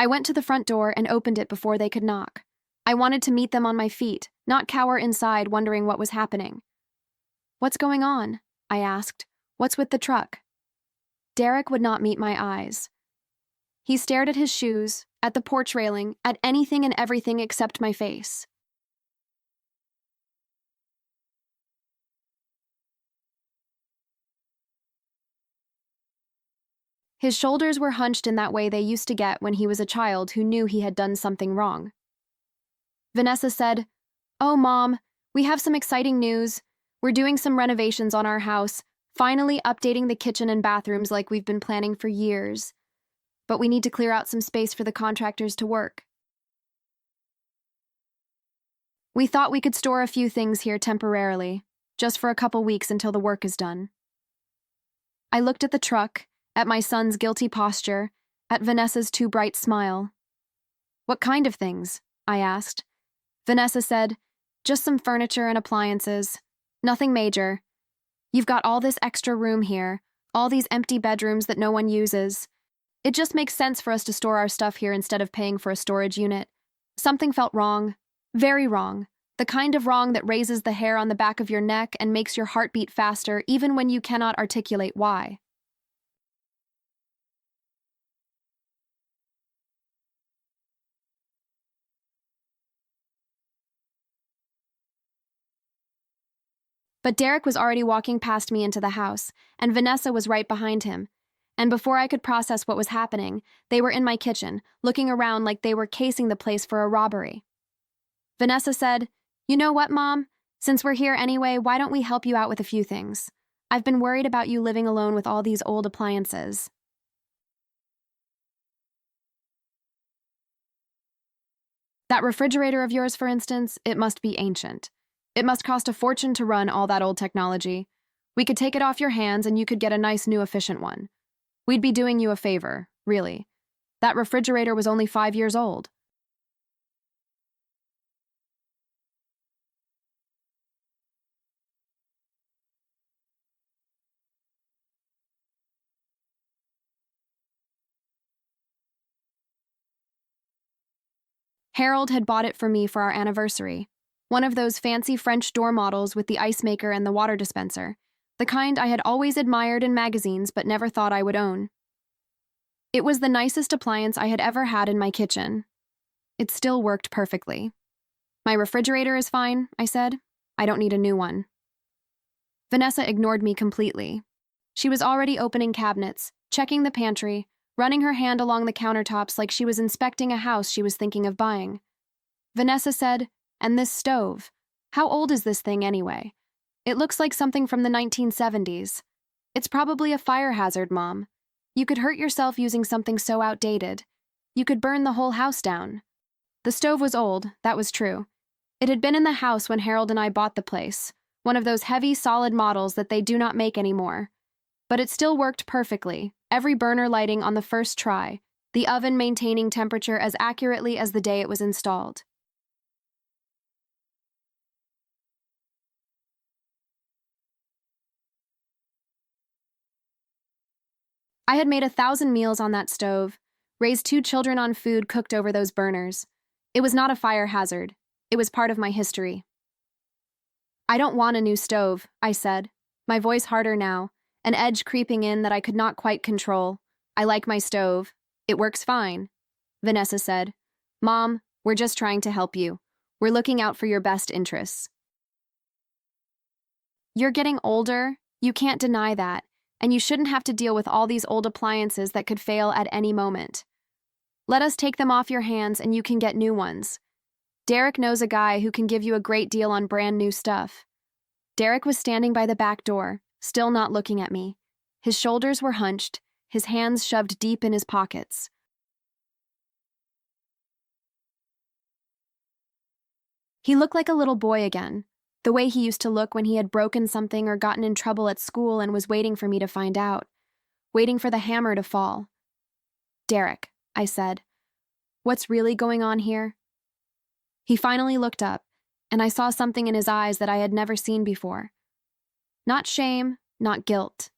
I went to the front door and opened it before they could knock. I wanted to meet them on my feet, not cower inside wondering what was happening. "What's going on?" I asked. "What's with the truck?" Derek would not meet my eyes. He stared at his shoes, at the porch railing, at anything and everything except my face. His shoulders were hunched in that way they used to get when he was a child who knew he had done something wrong. Vanessa said, "Oh, Mom, we have some exciting news. We're doing some renovations on our house, finally updating the kitchen and bathrooms like we've been planning for years. But we need to clear out some space for the contractors to work. We thought we could store a few things here temporarily, just for a couple weeks until the work is done." I looked at the truck, at my son's guilty posture, at Vanessa's too bright smile. "What kind of things?" I asked. Vanessa said, "Just some furniture and appliances. Nothing major. You've got all this extra room here, all these empty bedrooms that no one uses. It just makes sense for us to store our stuff here instead of paying for a storage unit. Something felt wrong. Very wrong. The kind of wrong that raises the hair on the back of your neck and makes your heart beat faster even when you cannot articulate why." But Derek was already walking past me into the house, and Vanessa was right behind him. And before I could process what was happening, they were in my kitchen, looking around like they were casing the place for a robbery. Vanessa said, "You know what, Mom? Since we're here anyway, why don't we help you out with a few things? I've been worried about you living alone with all these old appliances." That refrigerator of yours, for instance, it must be ancient. It must cost a fortune to run all that old technology. We could take it off your hands and you could get a nice new efficient one. We'd be doing you a favor, really. That refrigerator was only 5 years old. Harold had bought it for me for our anniversary. One of those fancy French door models with the ice maker and the water dispenser, the kind I had always admired in magazines but never thought I would own. It was the nicest appliance I had ever had in my kitchen. It still worked perfectly. My refrigerator is fine, I said. I don't need a new one. Vanessa ignored me completely. She was already opening cabinets, checking the pantry, running her hand along the countertops like she was inspecting a house she was thinking of buying. Vanessa said, "And this stove? How old is this thing anyway? It looks like something from the 1970s. It's probably a fire hazard, Mom. You could hurt yourself using something so outdated. You could burn the whole house down." The stove was old, that was true. It had been in the house when Harold and I bought the place, one of those heavy, solid models that they do not make anymore. But it still worked perfectly, every burner lighting on the first try, the oven maintaining temperature as accurately as the day it was installed. I had made 1,000 meals on that stove, raised 2 children on food cooked over those burners. It was not a fire hazard. It was part of my history. "I don't want a new stove," I said, my voice harder now, an edge creeping in that I could not quite control. "I like my stove. It works fine." Vanessa said, "Mom, we're just trying to help you. We're looking out for your best interests." You're getting older, you can't deny that, and you shouldn't have to deal with all these old appliances that could fail at any moment. Let us take them off your hands and you can get new ones. Derek knows a guy who can give you a great deal on brand new stuff. Derek was standing by the back door, still not looking at me. His shoulders were hunched, his hands shoved deep in his pockets. He looked like a little boy again, the way he used to look when he had broken something or gotten in trouble at school and was waiting for me to find out, waiting for the hammer to fall. "Derek," I said, "what's really going on here?" He finally looked up, and I saw something in his eyes that I had never seen before. Not shame, not guilt.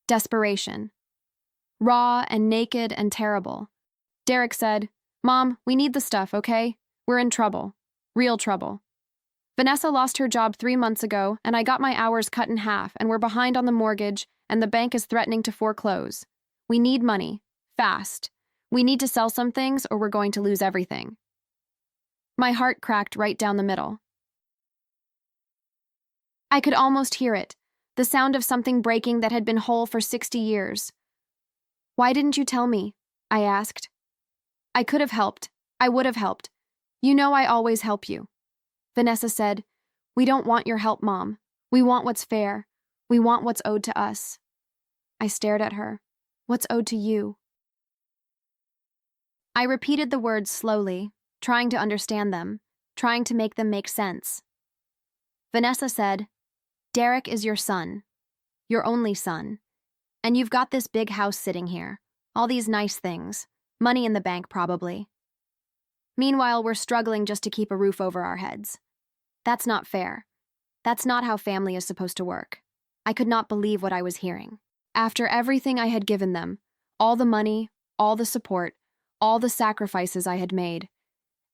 Desperation. Raw and naked and terrible. Derek said, "Mom, we need the stuff, okay? We're in trouble. Real trouble. Vanessa lost her job 3 months ago, and I got my hours cut in half, and we're behind on the mortgage, and the bank is threatening to foreclose. We need money. Fast. We need to sell some things or we're going to lose everything." My heart cracked right down the middle. I could almost hear it, the sound of something breaking that had been whole for 60 years. "Why didn't you tell me?" I asked. "I could have helped. I would have helped. You know I always help you." Vanessa said, "We don't want your help, Mom. We want what's fair. We want what's owed to us." I stared at her. "What's owed to you?" I repeated the words slowly, trying to understand them, trying to make them make sense. Vanessa said, "Derek is your son, your only son, and you've got this big house sitting here, all these nice things, money in the bank probably. Meanwhile, we're struggling just to keep a roof over our heads. That's not fair. That's not how family is supposed to work." I could not believe what I was hearing. After everything I had given them, all the money, all the support, all the sacrifices I had made,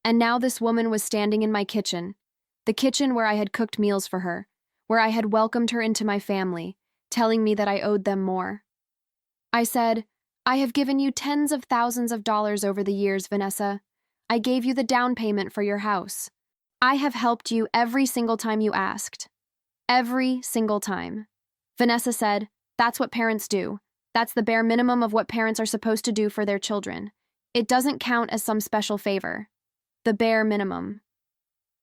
and now this woman was standing in my kitchen, the kitchen where I had cooked meals for her, where I had welcomed her into my family, telling me that I owed them more. I said, "I have given you tens of thousands of dollars over the years, Vanessa. I gave you the down payment for your house. I have helped you every single time you asked. Every single time." Vanessa said, "That's what parents do. That's the bare minimum of what parents are supposed to do for their children. It doesn't count as some special favor. The bare minimum."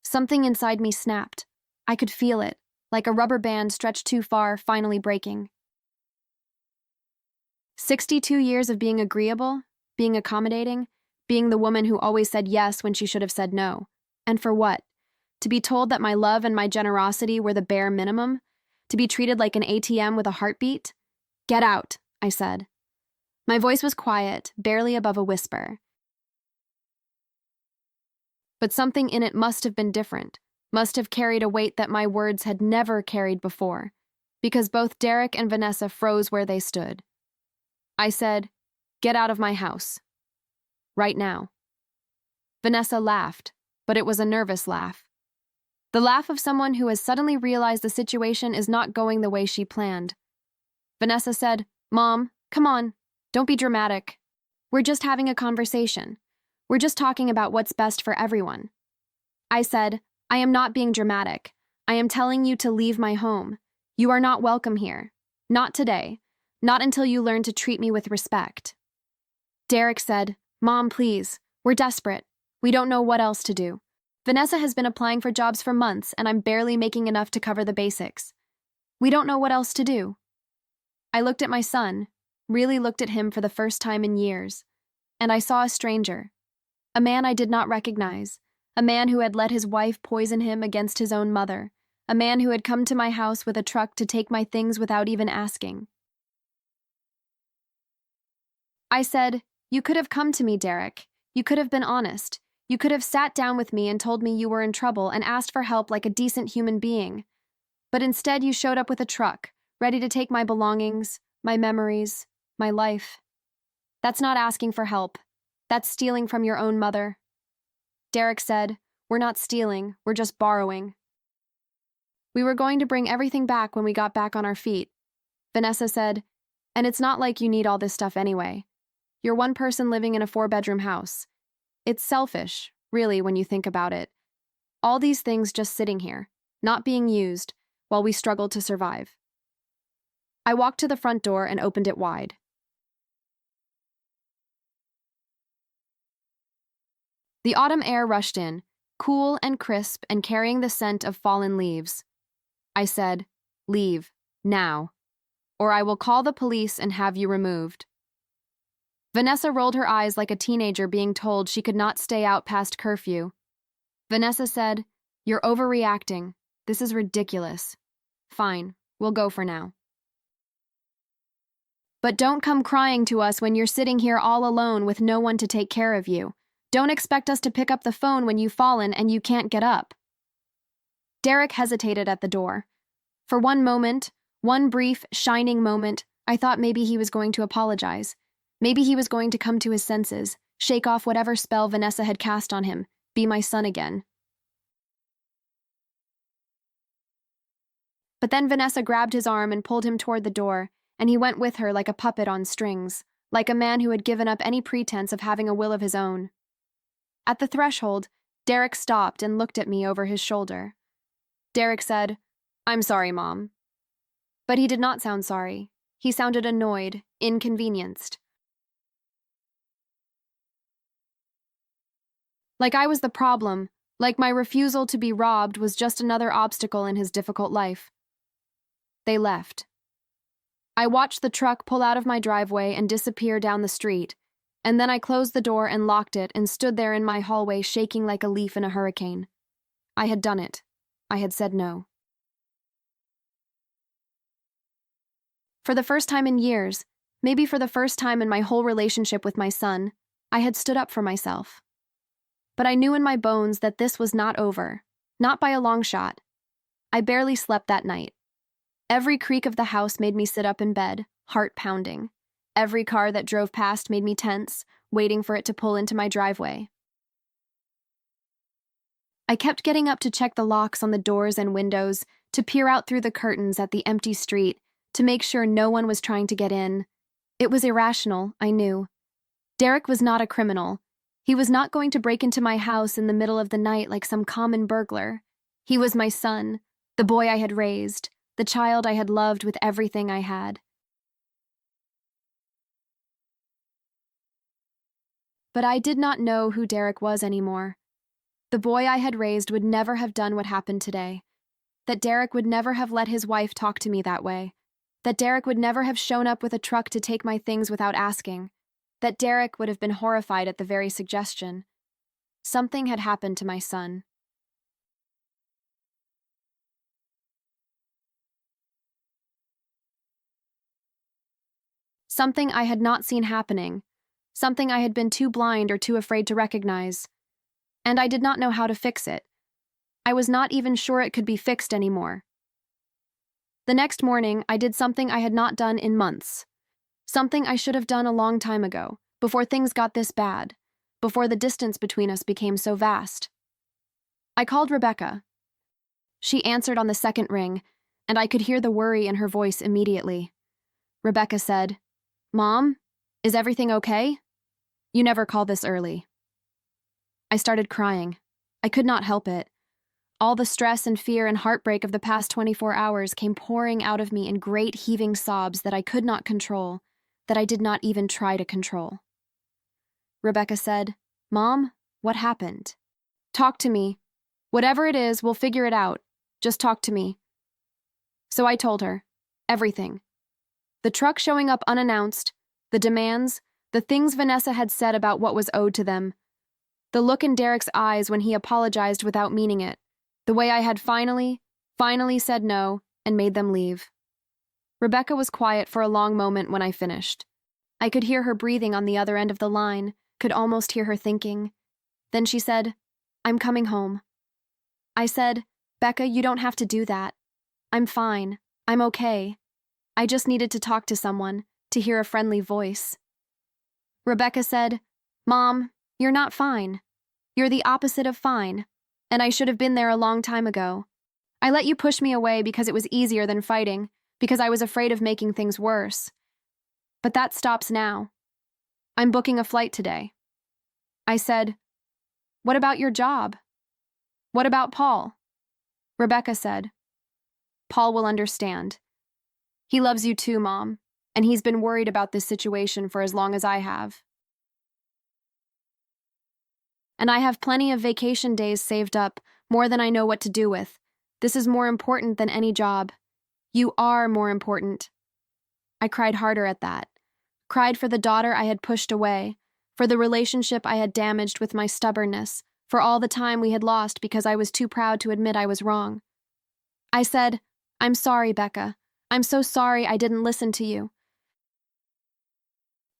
Something inside me snapped. I could feel it, like a rubber band stretched too far, finally breaking. 62 years of being agreeable, being accommodating, being the woman who always said yes when she should have said no. And for what? To be told that my love and my generosity were the bare minimum? To be treated like an ATM with a heartbeat? "Get out," I said. My voice was quiet, barely above a whisper. But something in it must have been different, must have carried a weight that my words had never carried before, because both Derek and Vanessa froze where they stood. I said, "Get out of my house. Right now." Vanessa laughed, but it was a nervous laugh. The laugh of someone who has suddenly realized the situation is not going the way she planned. Vanessa said, "Mom, come on, don't be dramatic. We're just having a conversation. We're just talking about what's best for everyone." I said, "I am not being dramatic. I am telling you to leave my home. You are not welcome here. Not today. Not until you learn to treat me with respect." Derek said, "Mom, please. We're desperate. We don't know what else to do. Vanessa has been applying for jobs for months, and I'm barely making enough to cover the basics. We don't know what else to do." I looked at my son, really looked at him for the first time in years, and I saw a stranger, a man I did not recognize, a man who had let his wife poison him against his own mother, a man who had come to my house with a truck to take my things without even asking. I said, "You could have come to me, Derek. You could have been honest. You could have sat down with me and told me you were in trouble and asked for help like a decent human being. But instead you showed up with a truck, ready to take my belongings, my memories, my life. That's not asking for help. That's stealing from your own mother." Derek said, "We're not stealing, we're just borrowing." We were going to bring everything back when we got back on our feet. Vanessa said, "And it's not like you need all this stuff anyway. You're one person living in a 4-bedroom house. It's selfish, really, when you think about it. All these things just sitting here, not being used, while we struggle to survive." I walked to the front door and opened it wide. The autumn air rushed in, cool and crisp and carrying the scent of fallen leaves. I said, "Leave, now, or I will call the police and have you removed." Vanessa rolled her eyes like a teenager being told she could not stay out past curfew. Vanessa said, "You're overreacting. This is ridiculous. Fine, we'll go for now. But don't come crying to us when you're sitting here all alone with no one to take care of you. Don't expect us to pick up the phone when you've fallen and you can't get up." Derek hesitated at the door. For one moment, one brief, shining moment, I thought maybe he was going to apologize. Maybe he was going to come to his senses, shake off whatever spell Vanessa had cast on him, be my son again. But then Vanessa grabbed his arm and pulled him toward the door, and he went with her like a puppet on strings, like a man who had given up any pretense of having a will of his own. At the threshold, Derek stopped and looked at me over his shoulder. Derek said, "I'm sorry, Mom." But he did not sound sorry. He sounded annoyed, inconvenienced. Like I was the problem, like my refusal to be robbed was just another obstacle in his difficult life. They left. I watched the truck pull out of my driveway and disappear down the street, and then I closed the door and locked it and stood there in my hallway shaking like a leaf in a hurricane. I had done it. I had said no. For the first time in years, maybe for the first time in my whole relationship with my son, I had stood up for myself. But I knew in my bones that this was not over, not by a long shot. I barely slept that night. Every creak of the house made me sit up in bed, heart pounding. Every car that drove past made me tense, waiting for it to pull into my driveway. I kept getting up to check the locks on the doors and windows, to peer out through the curtains at the empty street, to make sure no one was trying to get in. It was irrational, I knew. Derek was not a criminal. He was not going to break into my house in the middle of the night like some common burglar. He was my son, the boy I had raised, the child I had loved with everything I had. But I did not know who Derek was anymore. The boy I had raised would never have done what happened today. That Derek would never have let his wife talk to me that way. That Derek would never have shown up with a truck to take my things without asking. That Derek would have been horrified at the very suggestion. Something had happened to my son. Something I had not seen happening. Something I had been too blind or too afraid to recognize. And I did not know how to fix it. I was not even sure it could be fixed anymore. The next morning, I did something I had not done in months. Something I should have done a long time ago, before things got this bad, before the distance between us became so vast. I called Rebecca. She answered on the second ring, and I could hear the worry in her voice immediately. Rebecca said, "Mom, is everything okay? You never call this early." I started crying. I could not help it. All the stress and fear and heartbreak of the past 24 hours came pouring out of me in great heaving sobs that I could not control, that I did not even try to control. Rebecca said, "Mom, what happened? Talk to me. Whatever it is, we'll figure it out. Just talk to me." So I told her, everything. The truck showing up unannounced, the demands, the things Vanessa had said about what was owed to them, the look in Derek's eyes when he apologized without meaning it, the way I had finally said no and made them leave. Rebecca was quiet for a long moment when I finished. I could hear her breathing on the other end of the line, could almost hear her thinking. Then she said, "I'm coming home." I said, "Becca, you don't have to do that. I'm fine. I'm okay. I just needed to talk to someone, to hear a friendly voice." Rebecca said, "Mom, you're not fine. You're the opposite of fine, and I should have been there a long time ago. I let you push me away because it was easier than fighting, because I was afraid of making things worse. But that stops now. I'm booking a flight today." I said, "What about your job? What about Paul?" Rebecca said, "Paul will understand. He loves you too, Mom, and he's been worried about this situation for as long as I have. And I have plenty of vacation days saved up, more than I know what to do with. This is more important than any job. You are more important." I cried harder at that. Cried for the daughter I had pushed away, for the relationship I had damaged with my stubbornness, for all the time we had lost because I was too proud to admit I was wrong. I said, "I'm sorry, Becca. I'm so sorry I didn't listen to you.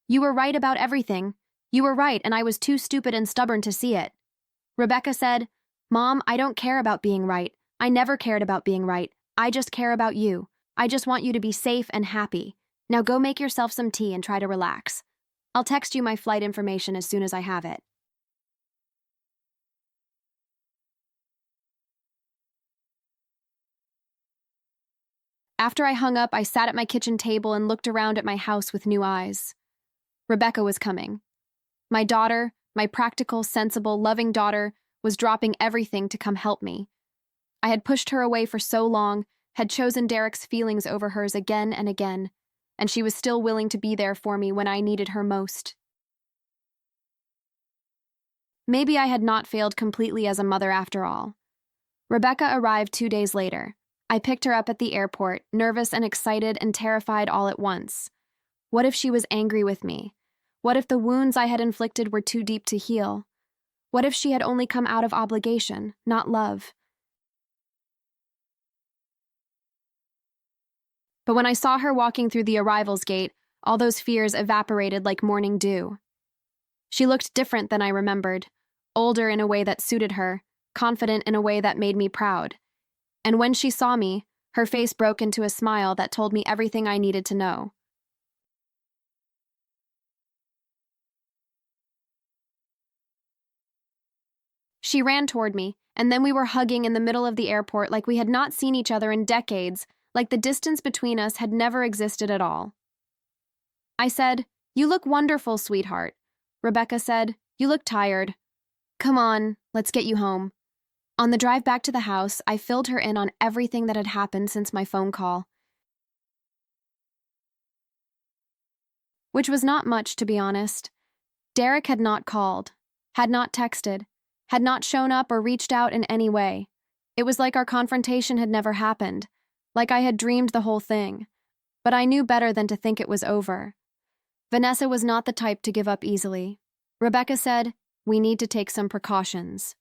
You were right about everything. You were right, and I was too stupid and stubborn to see it." Rebecca said, "Mom, I don't care about being right. I never cared about being right. I just care about you. I just want you to be safe and happy. Now go make yourself some tea and try to relax. I'll text you my flight information as soon as I have it." After I hung up, I sat at my kitchen table and looked around at my house with new eyes. Rebecca was coming. My daughter, my practical, sensible, loving daughter, was dropping everything to come help me. I had pushed her away for so long, had chosen Derek's feelings over hers again and again, and she was still willing to be there for me when I needed her most. Maybe I had not failed completely as a mother after all. Rebecca arrived 2 days later. I picked her up at the airport, nervous and excited and terrified all at once. What if she was angry with me? What if the wounds I had inflicted were too deep to heal? What if she had only come out of obligation, not love? But when I saw her walking through the arrivals gate, all those fears evaporated like morning dew. She looked different than I remembered, older in a way that suited her, confident in a way that made me proud. And when she saw me, her face broke into a smile that told me everything I needed to know. She ran toward me, and then we were hugging in the middle of the airport like we had not seen each other in decades, like the distance between us had never existed at all. I said, "You look wonderful, sweetheart." Rebecca said, "You look tired. Come on, let's get you home." On the drive back to the house, I filled her in on everything that had happened since my phone call. Which was not much, to be honest. Derek had not called, had not texted, had not shown up or reached out in any way. It was like our confrontation had never happened, like I had dreamed the whole thing. But I knew better than to think it was over. Vanessa was not the type to give up easily. Rebecca said, "We need to take some precautions."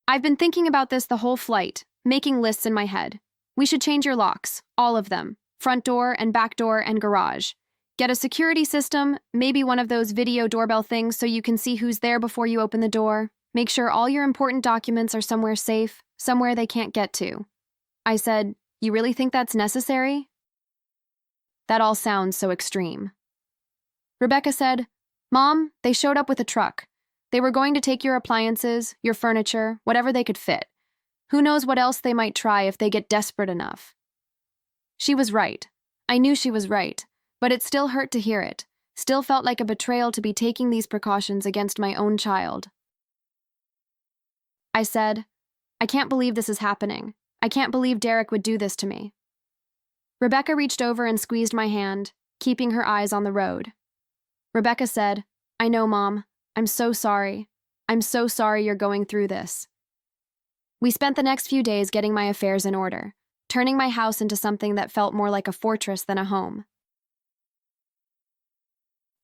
I've been thinking about this the whole flight, making lists in my head. We should change your locks, all of them, front door and back door and garage. Get a security system, maybe one of those video doorbell things so you can see who's there before you open the door. Make sure all your important documents are somewhere safe, somewhere they can't get to. I said, "You really think that's necessary?" That all sounds so extreme. Rebecca said, "Mom, they showed up with a truck. They were going to take your appliances, your furniture, whatever they could fit. Who knows what else they might try if they get desperate enough." She was right. I knew she was right, but it still hurt to hear it. Still felt like a betrayal to be taking these precautions against my own child. I said, "I can't believe this is happening. I can't believe Derek would do this to me." Rebecca reached over and squeezed my hand, keeping her eyes on the road. Rebecca said, "I know, Mom. I'm so sorry. I'm so sorry you're going through this." We spent the next few days getting my affairs in order, turning my house into something that felt more like a fortress than a home.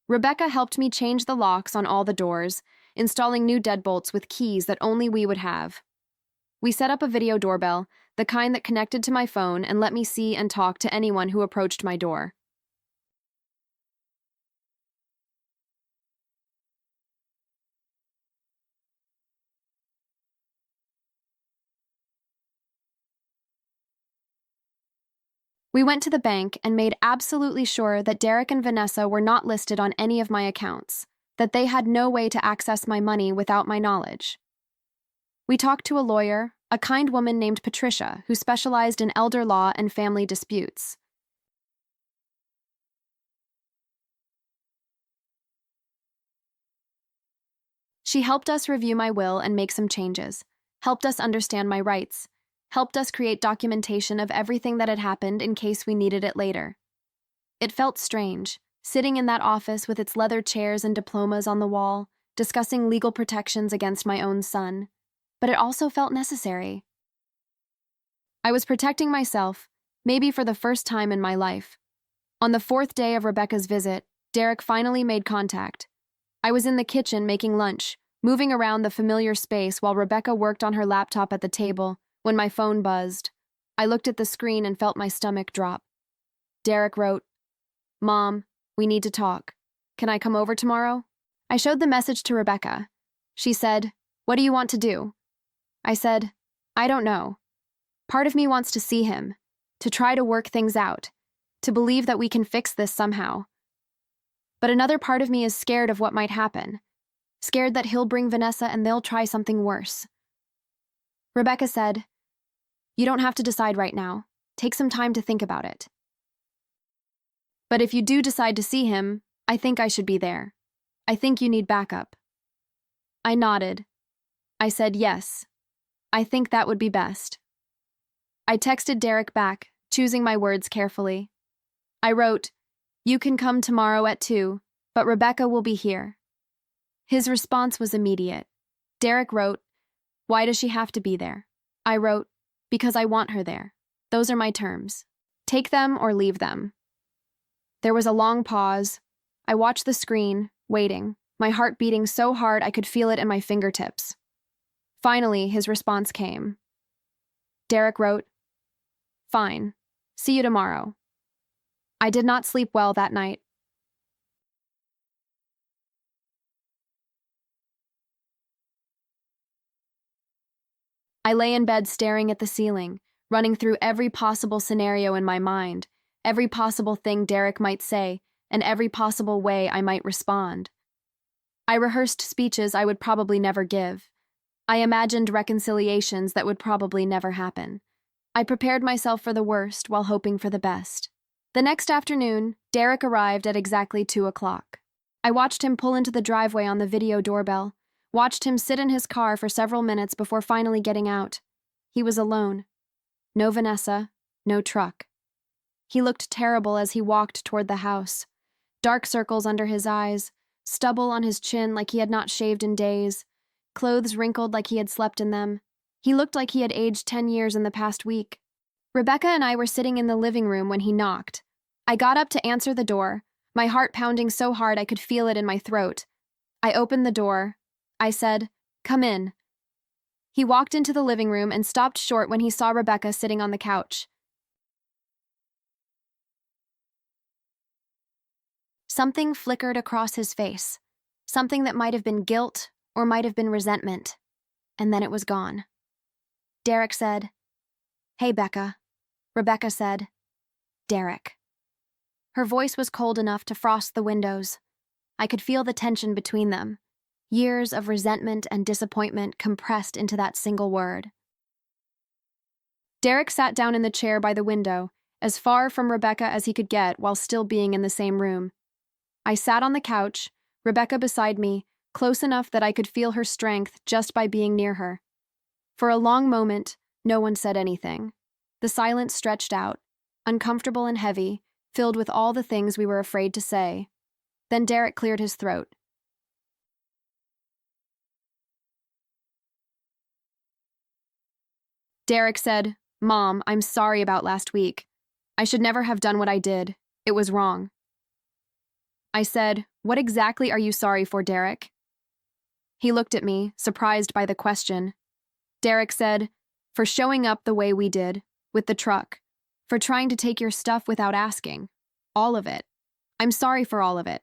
Rebecca helped me change the locks on all the doors, installing new deadbolts with keys that only we would have. We set up a video doorbell, the kind that connected to my phone and let me see and talk to anyone who approached my door. We went to the bank and made absolutely sure that Derek and Vanessa were not listed on any of my accounts, that they had no way to access my money without my knowledge. We talked to a lawyer, a kind woman named Patricia, who specialized in elder law and family disputes. She helped us review my will and make some changes, helped us understand my rights, helped us create documentation of everything that had happened in case we needed it later. It felt strange, sitting in that office with its leather chairs and diplomas on the wall, discussing legal protections against my own son, but it also felt necessary. I was protecting myself, maybe for the first time in my life. On the 4th day of Rebecca's visit, Derek finally made contact. I was in the kitchen making lunch, moving around the familiar space while Rebecca worked on her laptop at the table, when my phone buzzed. I looked at the screen and felt my stomach drop. Derek wrote, "Mom, we need to talk. Can I come over tomorrow?" I showed the message to Rebecca. She said, "What do you want to do?" I said, "I don't know. Part of me wants to see him, to try to work things out, to believe that we can fix this somehow. But another part of me is scared of what might happen, scared that he'll bring Vanessa and they'll try something worse." Rebecca said, "You don't have to decide right now. Take some time to think about it. But if you do decide to see him, I think I should be there. I think you need backup." I nodded. I said yes. I think that would be best. I texted Derek back, choosing my words carefully. I wrote, "You can come tomorrow at 2, but Rebecca will be here." His response was immediate. Derek wrote, "Why does she have to be there?" I wrote, "Because I want her there. Those are my terms. Take them or leave them." There was a long pause. I watched the screen, waiting, my heart beating so hard I could feel it in my fingertips. Finally, his response came. Derek wrote, "Fine. See you tomorrow." I did not sleep well that night. I lay in bed staring at the ceiling, running through every possible scenario in my mind, every possible thing Derek might say, and every possible way I might respond. I rehearsed speeches I would probably never give. I imagined reconciliations that would probably never happen. I prepared myself for the worst while hoping for the best. The next afternoon, Derek arrived at exactly 2 o'clock. I watched him pull into the driveway on the video doorbell, watched him sit in his car for several minutes before finally getting out. He was alone. No Vanessa, no truck. He looked terrible as he walked toward the house. Dark circles under his eyes, stubble on his chin like he had not shaved in days, clothes wrinkled like he had slept in them. He looked like he had aged 10 years in the past week. Rebecca and I were sitting in the living room when he knocked. I got up to answer the door, my heart pounding so hard I could feel it in my throat. I opened the door. I said, "Come in." He walked into the living room and stopped short when he saw Rebecca sitting on the couch. Something flickered across his face, something that might have been guilt or might have been resentment, and then it was gone. Derek said, "Hey, Becca." Rebecca said, "Derek." Her voice was cold enough to frost the windows. I could feel the tension between them. Years of resentment and disappointment compressed into that single word. Derek sat down in the chair by the window, as far from Rebecca as he could get while still being in the same room. I sat on the couch, Rebecca beside me, close enough that I could feel her strength just by being near her. For a long moment, no one said anything. The silence stretched out, uncomfortable and heavy, filled with all the things we were afraid to say. Then Derek cleared his throat. Derek said, "Mom, I'm sorry about last week. I should never have done what I did. It was wrong." I said, "What exactly are you sorry for, Derek?" He looked at me, surprised by the question. Derek said, "For showing up the way we did, with the truck. For trying to take your stuff without asking. All of it. I'm sorry for all of it."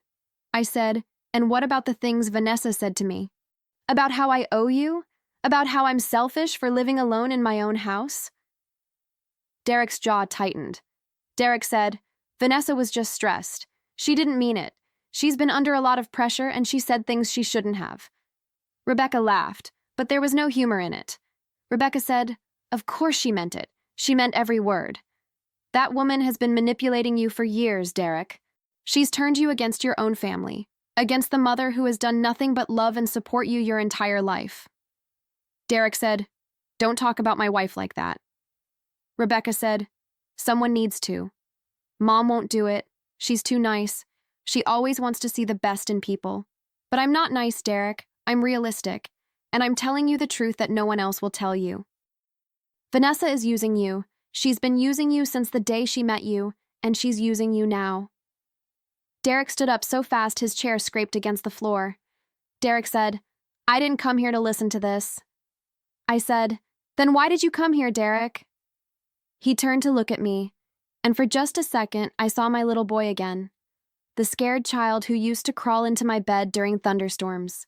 I said, "And what about the things Vanessa said to me? About how I owe you? About how I'm selfish for living alone in my own house?" Derek's jaw tightened. Derek said, "Vanessa was just stressed. She didn't mean it. She's been under a lot of pressure and she said things she shouldn't have." Rebecca laughed, but there was no humor in it. Rebecca said, "Of course she meant it. She meant every word. That woman has been manipulating you for years, Derek. She's turned you against your own family, against the mother who has done nothing but love and support you your entire life." Derek said, "Don't talk about my wife like that." Rebecca said, "Someone needs to. Mom won't do it. She's too nice. She always wants to see the best in people. But I'm not nice, Derek. I'm realistic. And I'm telling you the truth that no one else will tell you. Vanessa is using you. She's been using you since the day she met you, and she's using you now." Derek stood up so fast his chair scraped against the floor. Derek said, "I didn't come here to listen to this." I said, "Then why did you come here, Derek?" He turned to look at me, and for just a second I saw my little boy again, the scared child who used to crawl into my bed during thunderstorms.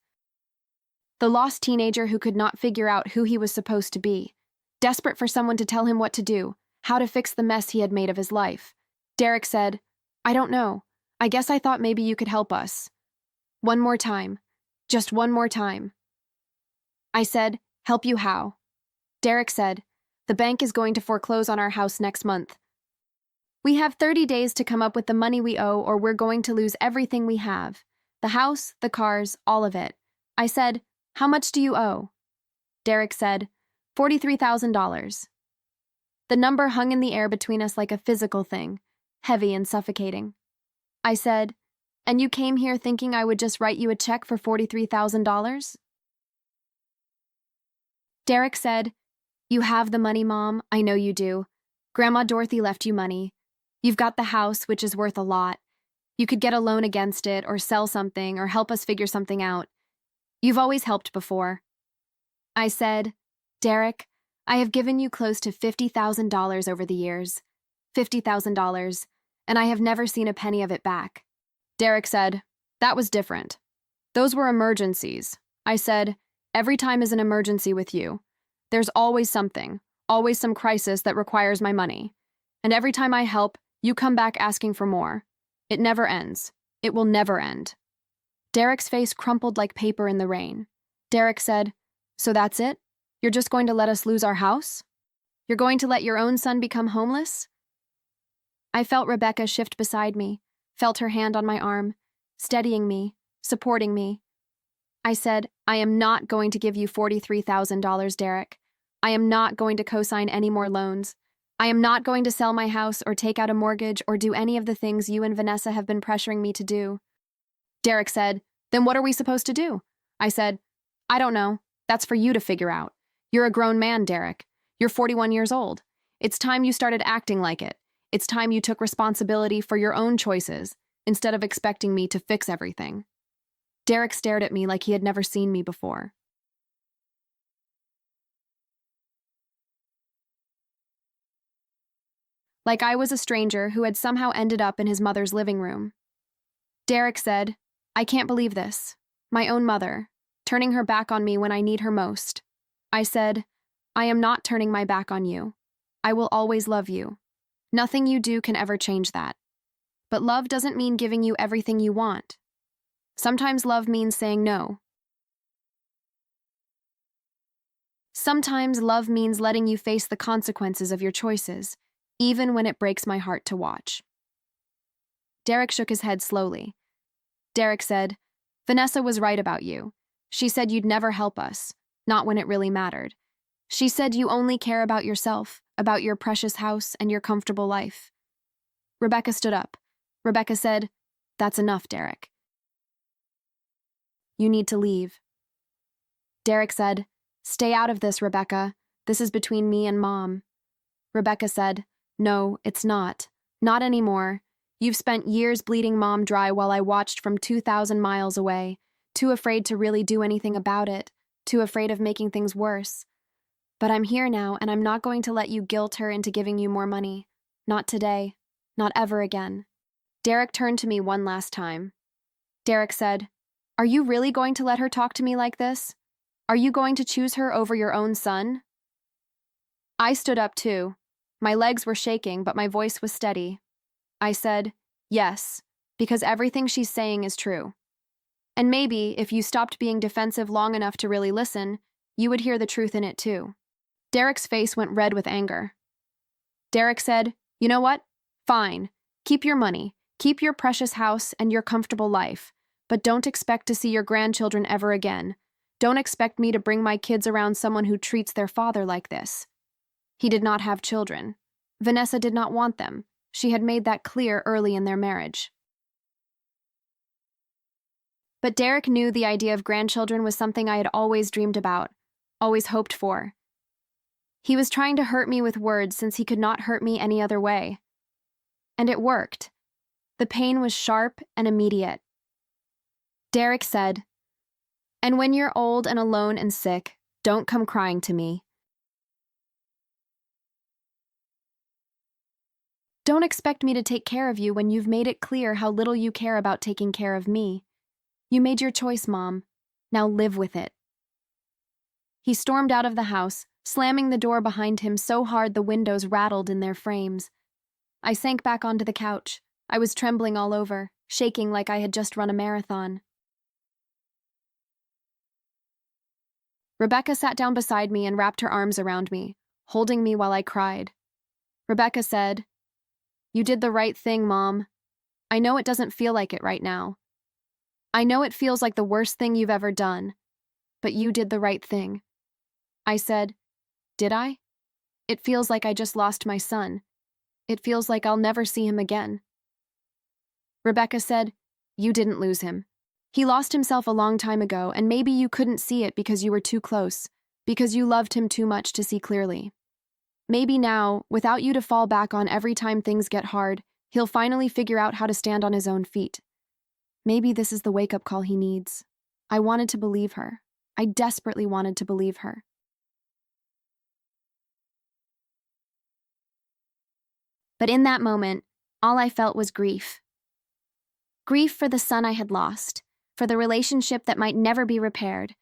The lost teenager who could not figure out who he was supposed to be, desperate for someone to tell him what to do, how to fix the mess he had made of his life. Derek said, "I don't know. I guess I thought maybe you could help us. One more time. Just one more time." I said, "Help you how?" Derek said, "The bank is going to foreclose on our house next month. We have 30 days to come up with the money we owe or we're going to lose everything we have. The house, the cars, all of it." I said, "How much do you owe?" Derek said, $43,000. The number hung in the air between us like a physical thing, heavy and suffocating. I said, "And you came here thinking I would just write you a check for $43,000? Derek said, "You have the money, Mom. I know you do. Grandma Dorothy left you money. You've got the house, which is worth a lot. You could get a loan against it or sell something or help us figure something out. You've always helped before." I said, "Derek, I have given you close to $50,000 over the years. $50,000, and I have never seen a penny of it back." Derek said, "That was different. Those were emergencies." I said, "Every time is an emergency with you. There's always something, always some crisis that requires my money. And every time I help, you come back asking for more. It never ends. It will never end." Derek's face crumpled like paper in the rain. Derek said, "So that's it? You're just going to let us lose our house? You're going to let your own son become homeless?" I felt Rebecca shift beside me, felt her hand on my arm, steadying me, supporting me. I said, "I am not going to give you $43,000, Derek. I am not going to co-sign any more loans. I am not going to sell my house or take out a mortgage or do any of the things you and Vanessa have been pressuring me to do." Derek said, "Then what are we supposed to do?" I said, "I don't know. That's for you to figure out. You're a grown man, Derek. You're 41 years old. It's time you started acting like it. It's time you took responsibility for your own choices, instead of expecting me to fix everything." Derek stared at me like he had never seen me before. Like I was a stranger who had somehow ended up in his mother's living room. Derek said, "I can't believe this. My own mother, turning her back on me when I need her most." I said, "I am not turning my back on you. I will always love you. Nothing you do can ever change that. But love doesn't mean giving you everything you want. Sometimes love means saying no. Sometimes love means letting you face the consequences of your choices, even when it breaks my heart to watch. Derek shook his head slowly. Derek said, Vanessa was right about you. She said you'd never help us, not when it really mattered. She said you only care about yourself, about your precious house and your comfortable life. Rebecca stood up. Rebecca said, That's enough, Derek. You need to leave. Derek said, Stay out of this, Rebecca. This is between me and Mom. Rebecca said, No, it's not. Not anymore. You've spent years bleeding Mom dry while I watched from 2,000 miles away, too afraid to really do anything about it, too afraid of making things worse. But I'm here now, and I'm not going to let you guilt her into giving you more money. Not today. Not ever again. Derek turned to me one last time. Derek said, Are you really going to let her talk to me like this? Are you going to choose her over your own son? I stood up too. My legs were shaking, but my voice was steady. I said, Yes, because everything she's saying is true. And maybe, if you stopped being defensive long enough to really listen, you would hear the truth in it too. Derek's face went red with anger. Derek said, You know what? Fine. Keep your money, keep your precious house and your comfortable life, but don't expect to see your grandchildren ever again. Don't expect me to bring my kids around someone who treats their father like this. He did not have children. Vanessa did not want them. She had made that clear early in their marriage. But Derek knew the idea of grandchildren was something I had always dreamed about, always hoped for. He was trying to hurt me with words since he could not hurt me any other way. And it worked. The pain was sharp and immediate. Derek said, And when you're old and alone and sick, don't come crying to me. Don't expect me to take care of you when you've made it clear how little you care about taking care of me. You made your choice, Mom. Now live with it. He stormed out of the house, slamming the door behind him so hard the windows rattled in their frames. I sank back onto the couch. I was trembling all over, shaking like I had just run a marathon. Rebecca sat down beside me and wrapped her arms around me, holding me while I cried. Rebecca said, You did the right thing, Mom. I know it doesn't feel like it right now. I know it feels like the worst thing you've ever done, but you did the right thing. I said, Did I? It feels like I just lost my son. It feels like I'll never see him again. Rebecca said, You didn't lose him. He lost himself a long time ago, and maybe you couldn't see it because you were too close, because you loved him too much to see clearly. Maybe now, without you to fall back on every time things get hard, he'll finally figure out how to stand on his own feet. Maybe this is the wake-up call he needs. I wanted to believe her. I desperately wanted to believe her. But in that moment, all I felt was grief. Grief for the son I had lost, for the relationship that might never be repaired,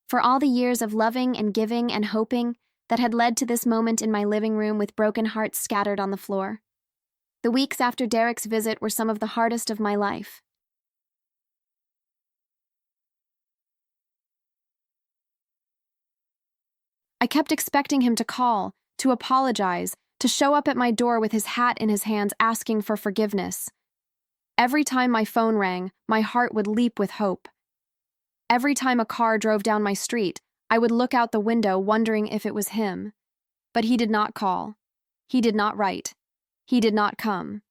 for all the years of loving and giving and hoping that had led to this moment in my living room with broken hearts scattered on the floor. The weeks after Derek's visit were some of the hardest of my life. I kept expecting him to call, to apologize, to show up at my door with his hat in his hands asking for forgiveness. Every time my phone rang, my heart would leap with hope. Every time a car drove down my street, I would look out the window wondering if it was him. But he did not call. He did not write. He did not come.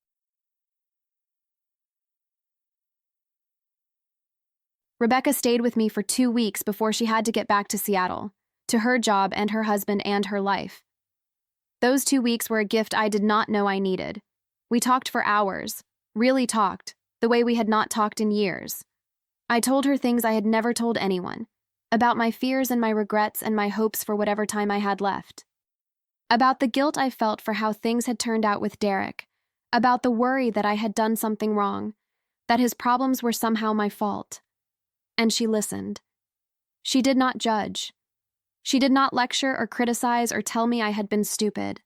Rebecca stayed with me for 2 weeks before she had to get back to Seattle, to her job and her husband and her life. Those 2 weeks were a gift I did not know I needed. We talked for hours, really talked, the way we had not talked in years. I told her things I had never told anyone, about my fears and my regrets and my hopes for whatever time I had left. About the guilt I felt for how things had turned out with Derek, about the worry that I had done something wrong, that his problems were somehow my fault. And she listened. She did not judge. She did not lecture or criticize or tell me I had been stupid.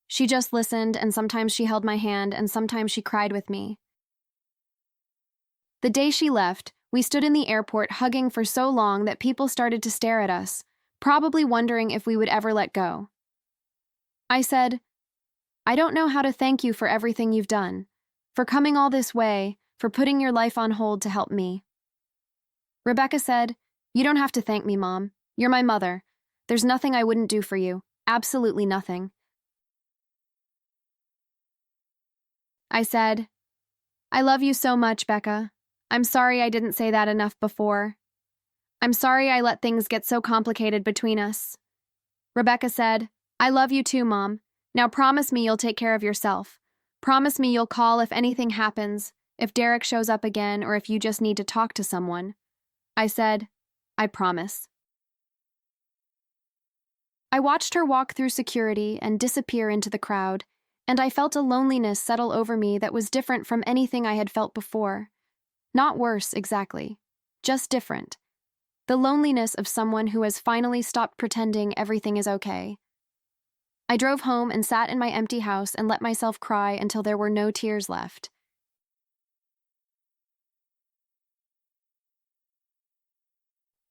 She just listened, and sometimes she held my hand, and sometimes she cried with me. The day she left, We stood in the airport hugging for so long that people started to stare at us, probably wondering if we would ever let go. I said, "I don't know how to thank you for everything you've done, for coming all this way, for putting your life on hold to help me." Rebecca said, "You don't have to thank me, Mom. You're my mother. There's nothing I wouldn't do for you. Absolutely nothing." I said, "I love you so much, Becca. I'm sorry I didn't say that enough before. I'm sorry I let things get so complicated between us." Rebecca said, "I love you too, Mom. Now promise me you'll take care of yourself. Promise me you'll call if anything happens, if Derek shows up again, or if you just need to talk to someone." I said, "I promise." I watched her walk through security and disappear into the crowd, and I felt a loneliness settle over me that was different from anything I had felt before. Not worse, exactly. Just different. The loneliness of someone who has finally stopped pretending everything is okay. I drove home and sat in my empty house and let myself cry until there were no tears left.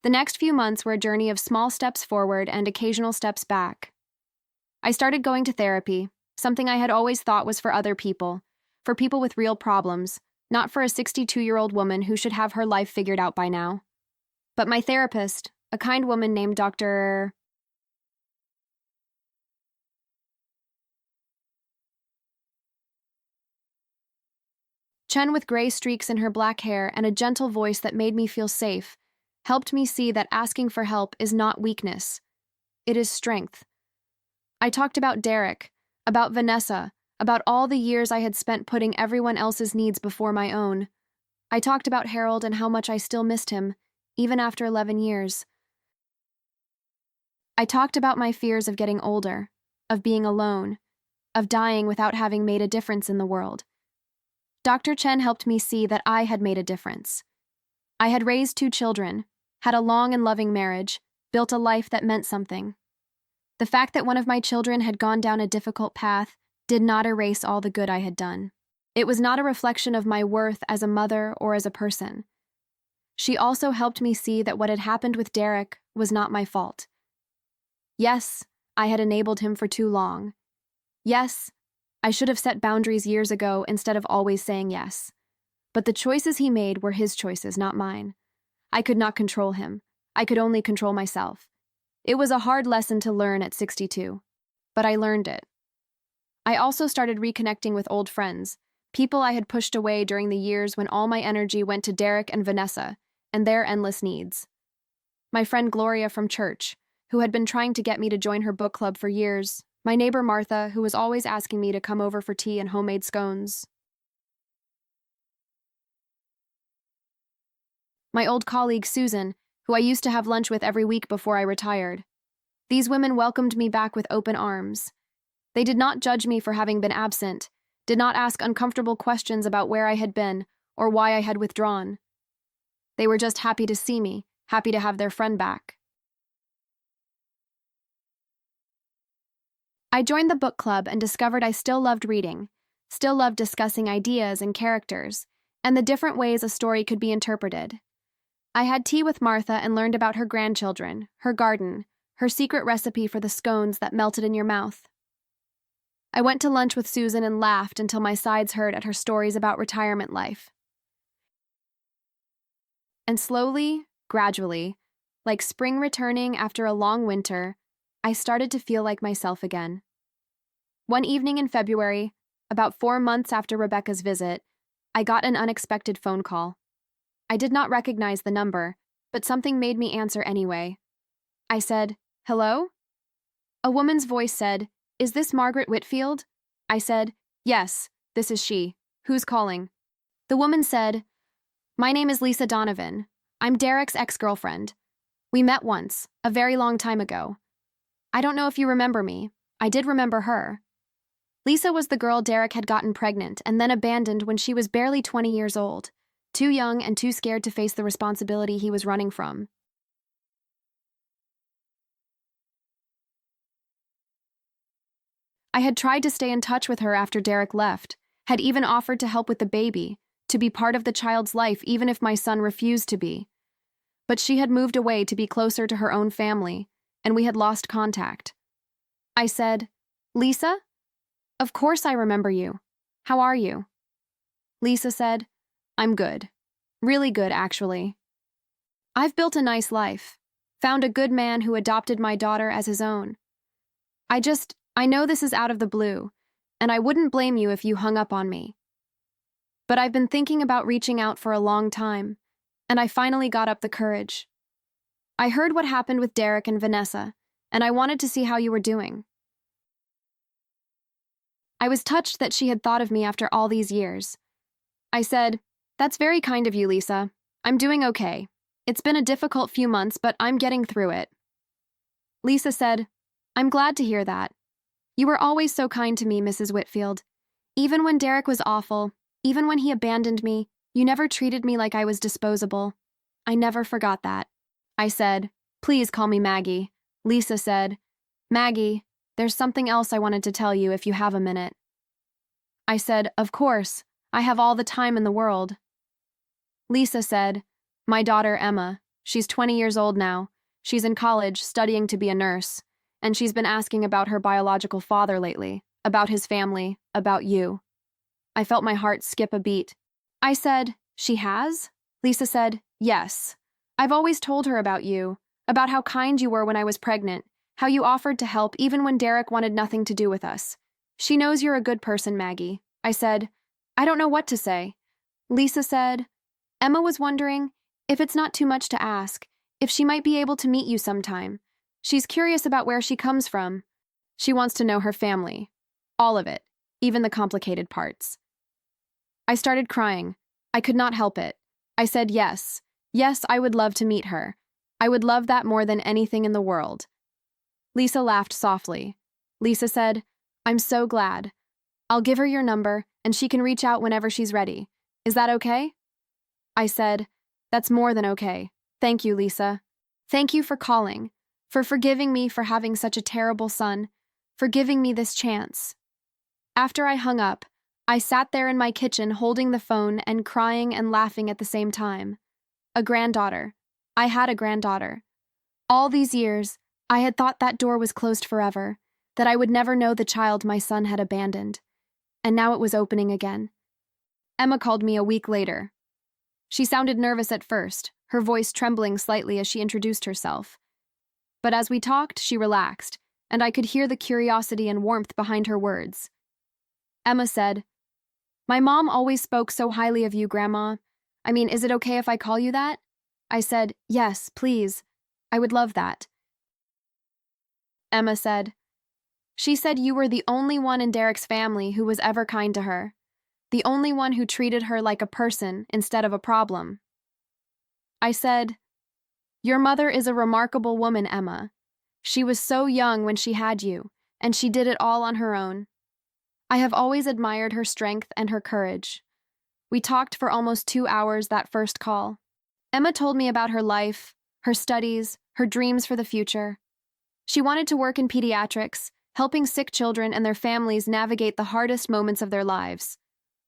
The next few months were a journey of small steps forward and occasional steps back. I started going to therapy, something I had always thought was for other people, for people with real problems, not for a 62-year-old woman who should have her life figured out by now. But my therapist, a kind woman named Dr. Chen, with gray streaks in her black hair and a gentle voice that made me feel safe, helped me see that asking for help is not weakness. It is strength. I talked about Derek, about Vanessa, about all the years I had spent putting everyone else's needs before my own. I talked about Harold and how much I still missed him, even after 11 years. I talked about my fears of getting older, of being alone, of dying without having made a difference in the world. Dr. Chen helped me see that I had made a difference. I had raised 2 children, had a long and loving marriage, built a life that meant something. The fact that one of my children had gone down a difficult path did not erase all the good I had done. It was not a reflection of my worth as a mother or as a person. She also helped me see that what had happened with Derek was not my fault. Yes, I had enabled him for too long. Yes, I should have set boundaries years ago instead of always saying yes. But the choices he made were his choices, not mine. I could not control him. I could only control myself. It was a hard lesson to learn at 62, but I learned it. I also started reconnecting with old friends, people I had pushed away during the years when all my energy went to Derek and Vanessa and their endless needs. My friend Gloria from church, who had been trying to get me to join her book club for years, my neighbor Martha, who was always asking me to come over for tea and homemade scones. My old colleague Susan, who I used to have lunch with every week before I retired. These women welcomed me back with open arms. They did not judge me for having been absent, did not ask uncomfortable questions about where I had been or why I had withdrawn. They were just happy to see me, happy to have their friend back. I joined the book club and discovered I still loved reading, still loved discussing ideas and characters, and the different ways a story could be interpreted. I had tea with Martha and learned about her grandchildren, her garden, her secret recipe for the scones that melted in your mouth. I went to lunch with Susan and laughed until my sides hurt at her stories about retirement life. And slowly, gradually, like spring returning after a long winter, I started to feel like myself again. One evening in February, about 4 months after Rebecca's visit, I got an unexpected phone call. I did not recognize the number, but something made me answer anyway. I said, "Hello?" A woman's voice said, "Is this Margaret Whitfield?" I said, "Yes, this is she. Who's calling?" The woman said, "My name is Lisa Donovan. I'm Derek's ex-girlfriend. We met once, a very long time ago. I don't know if you remember me. I did remember her." Lisa was the girl Derek had gotten pregnant and then abandoned when she was barely 20 years old, too young and too scared to face the responsibility he was running from. I had tried to stay in touch with her after Derek left, had even offered to help with the baby, to be part of the child's life even if my son refused to be. But she had moved away to be closer to her own family, and we had lost contact. I said, "Lisa? Of course I remember you. How are you?" Lisa said, "I'm good. Really good, actually. I've built a nice life. Found a good man who adopted my daughter as his own. I know this is out of the blue, and I wouldn't blame you if you hung up on me. But I've been thinking about reaching out for a long time, and I finally got up the courage. I heard what happened with Derek and Vanessa, and I wanted to see how you were doing." I was touched that she had thought of me after all these years. I said, "That's very kind of you, Lisa. I'm doing okay. It's been a difficult few months, but I'm getting through it." Lisa said, "I'm glad to hear that. You were always so kind to me, Mrs. Whitfield. Even when Derek was awful, even when he abandoned me, you never treated me like I was disposable. I never forgot that." I said, "Please call me Maggie." Lisa said, "Maggie, there's something else I wanted to tell you if you have a minute." I said, "Of course. I have all the time in the world." Lisa said, "My daughter, Emma, she's 20 years old now. She's in college studying to be a nurse, and she's been asking about her biological father lately, about his family, about you." I felt my heart skip a beat. I said, "She has?" Lisa said, "Yes. I've always told her about you, about how kind you were when I was pregnant, how you offered to help even when Derek wanted nothing to do with us. She knows you're a good person, Maggie." I said, "I don't know what to say." Lisa said, "Emma was wondering, if it's not too much to ask, if she might be able to meet you sometime. She's curious about where she comes from. She wants to know her family. All of it, even the complicated parts." I started crying. I could not help it. I said yes. Yes, I would love to meet her. I would love that more than anything in the world. Lisa laughed softly. Lisa said, "I'm so glad. I'll give her your number, and she can reach out whenever she's ready. Is that okay?" I said, "That's more than okay. Thank you, Lisa. Thank you for calling, for forgiving me for having such a terrible son, for giving me this chance." After I hung up, I sat there in my kitchen holding the phone and crying and laughing at the same time. A granddaughter. I had a granddaughter. All these years, I had thought that door was closed forever, that I would never know the child my son had abandoned. And now it was opening again. Emma called me a week later. She sounded nervous at first, her voice trembling slightly as she introduced herself. But as we talked, she relaxed, and I could hear the curiosity and warmth behind her words. Emma said, "My mom always spoke so highly of you, Grandma. I mean, is it okay if I call you that?" I said, "Yes, please. I would love that." Emma said, "She said you were the only one in Derek's family who was ever kind to her, the only one who treated her like a person instead of a problem." I said, "Your mother is a remarkable woman, Emma. She was so young when she had you, and she did it all on her own. I have always admired her strength and her courage." We talked for almost 2 hours that first call. Emma told me about her life, her studies, her dreams for the future. She wanted to work in pediatrics, helping sick children and their families navigate the hardest moments of their lives.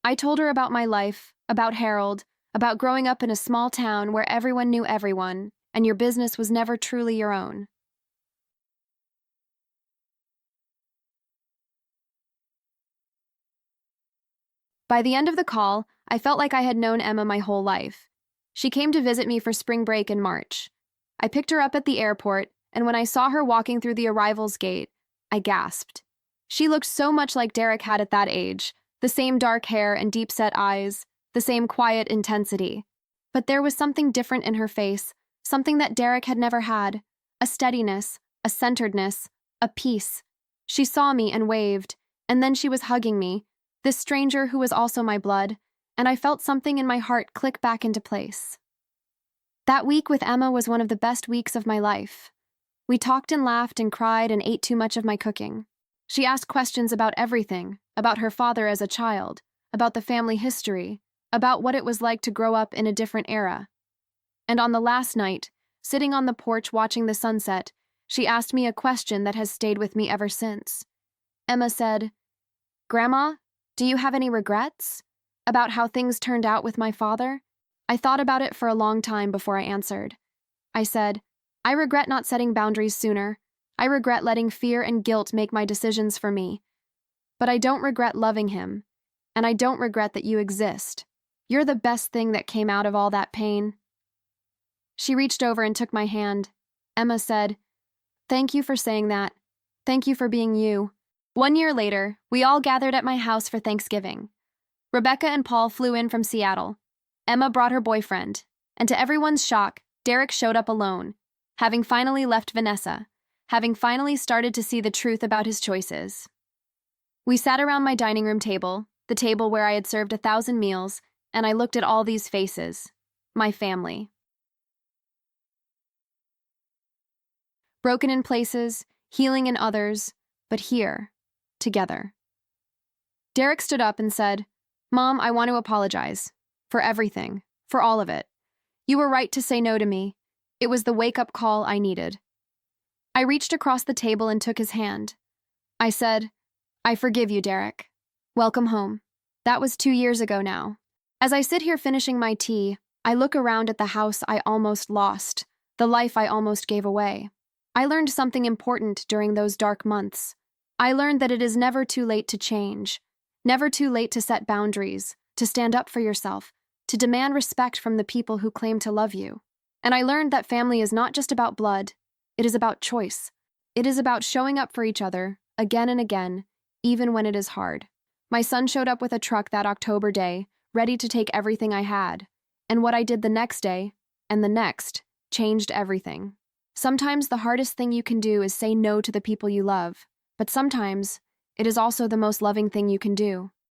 I told her about my life, about Harold, about growing up in a small town where everyone knew everyone, and your business was never truly your own. By the end of the call, I felt like I had known Emma my whole life. She came to visit me for spring break in March. I picked her up at the airport, and when I saw her walking through the arrivals gate, I gasped. She looked so much like Derek had at that age, the same dark hair and deep-set eyes, the same quiet intensity. But there was something different in her face, something that Derek had never had, a steadiness, a centeredness, a peace. She saw me and waved, and then she was hugging me, this stranger who was also my blood, and I felt something in my heart click back into place. That week with Emma was one of the best weeks of my life. We talked and laughed and cried and ate too much of my cooking. She asked questions about everything, about her father as a child, about the family history, about what it was like to grow up in a different era. And on the last night, sitting on the porch watching the sunset, she asked me a question that has stayed with me ever since. Emma said, "Grandma, do you have any regrets? About how things turned out with my father? I thought about it for a long time before I answered. I said, I regret not setting boundaries sooner. I regret letting fear and guilt make my decisions for me. But I don't regret loving him, and I don't regret that you exist. You're the best thing that came out of all that pain. She reached over and took my hand. Emma said, Thank you for saying that. Thank you for being you. 1 year later, we all gathered at my house for Thanksgiving. Rebecca and Paul flew in from Seattle. Emma brought her boyfriend, and to everyone's shock, Derek showed up alone, having finally left Vanessa, having finally started to see the truth about his choices. We sat around my dining room table, the table where I had served 1,000 meals, and I looked at all these faces, my family. Broken in places, healing in others, but here, together. Derek stood up and said, Mom, I want to apologize. For everything. For all of it. You were right to say no to me. It was the wake-up call I needed. I reached across the table and took his hand. I said, I forgive you, Derek. Welcome home. That was 2 years ago now. As I sit here finishing my tea, I look around at the house I almost lost, the life I almost gave away. I learned something important during those dark months. I learned that it is never too late to change, never too late to set boundaries, to stand up for yourself, to demand respect from the people who claim to love you. And I learned that family is not just about blood, it is about choice. It is about showing up for each other, again and again, even when it is hard. My son showed up with a truck that October day, ready to take everything I had. And what I did the next day, and the next, changed everything. Sometimes the hardest thing you can do is say no to the people you love, but sometimes it is also the most loving thing you can do.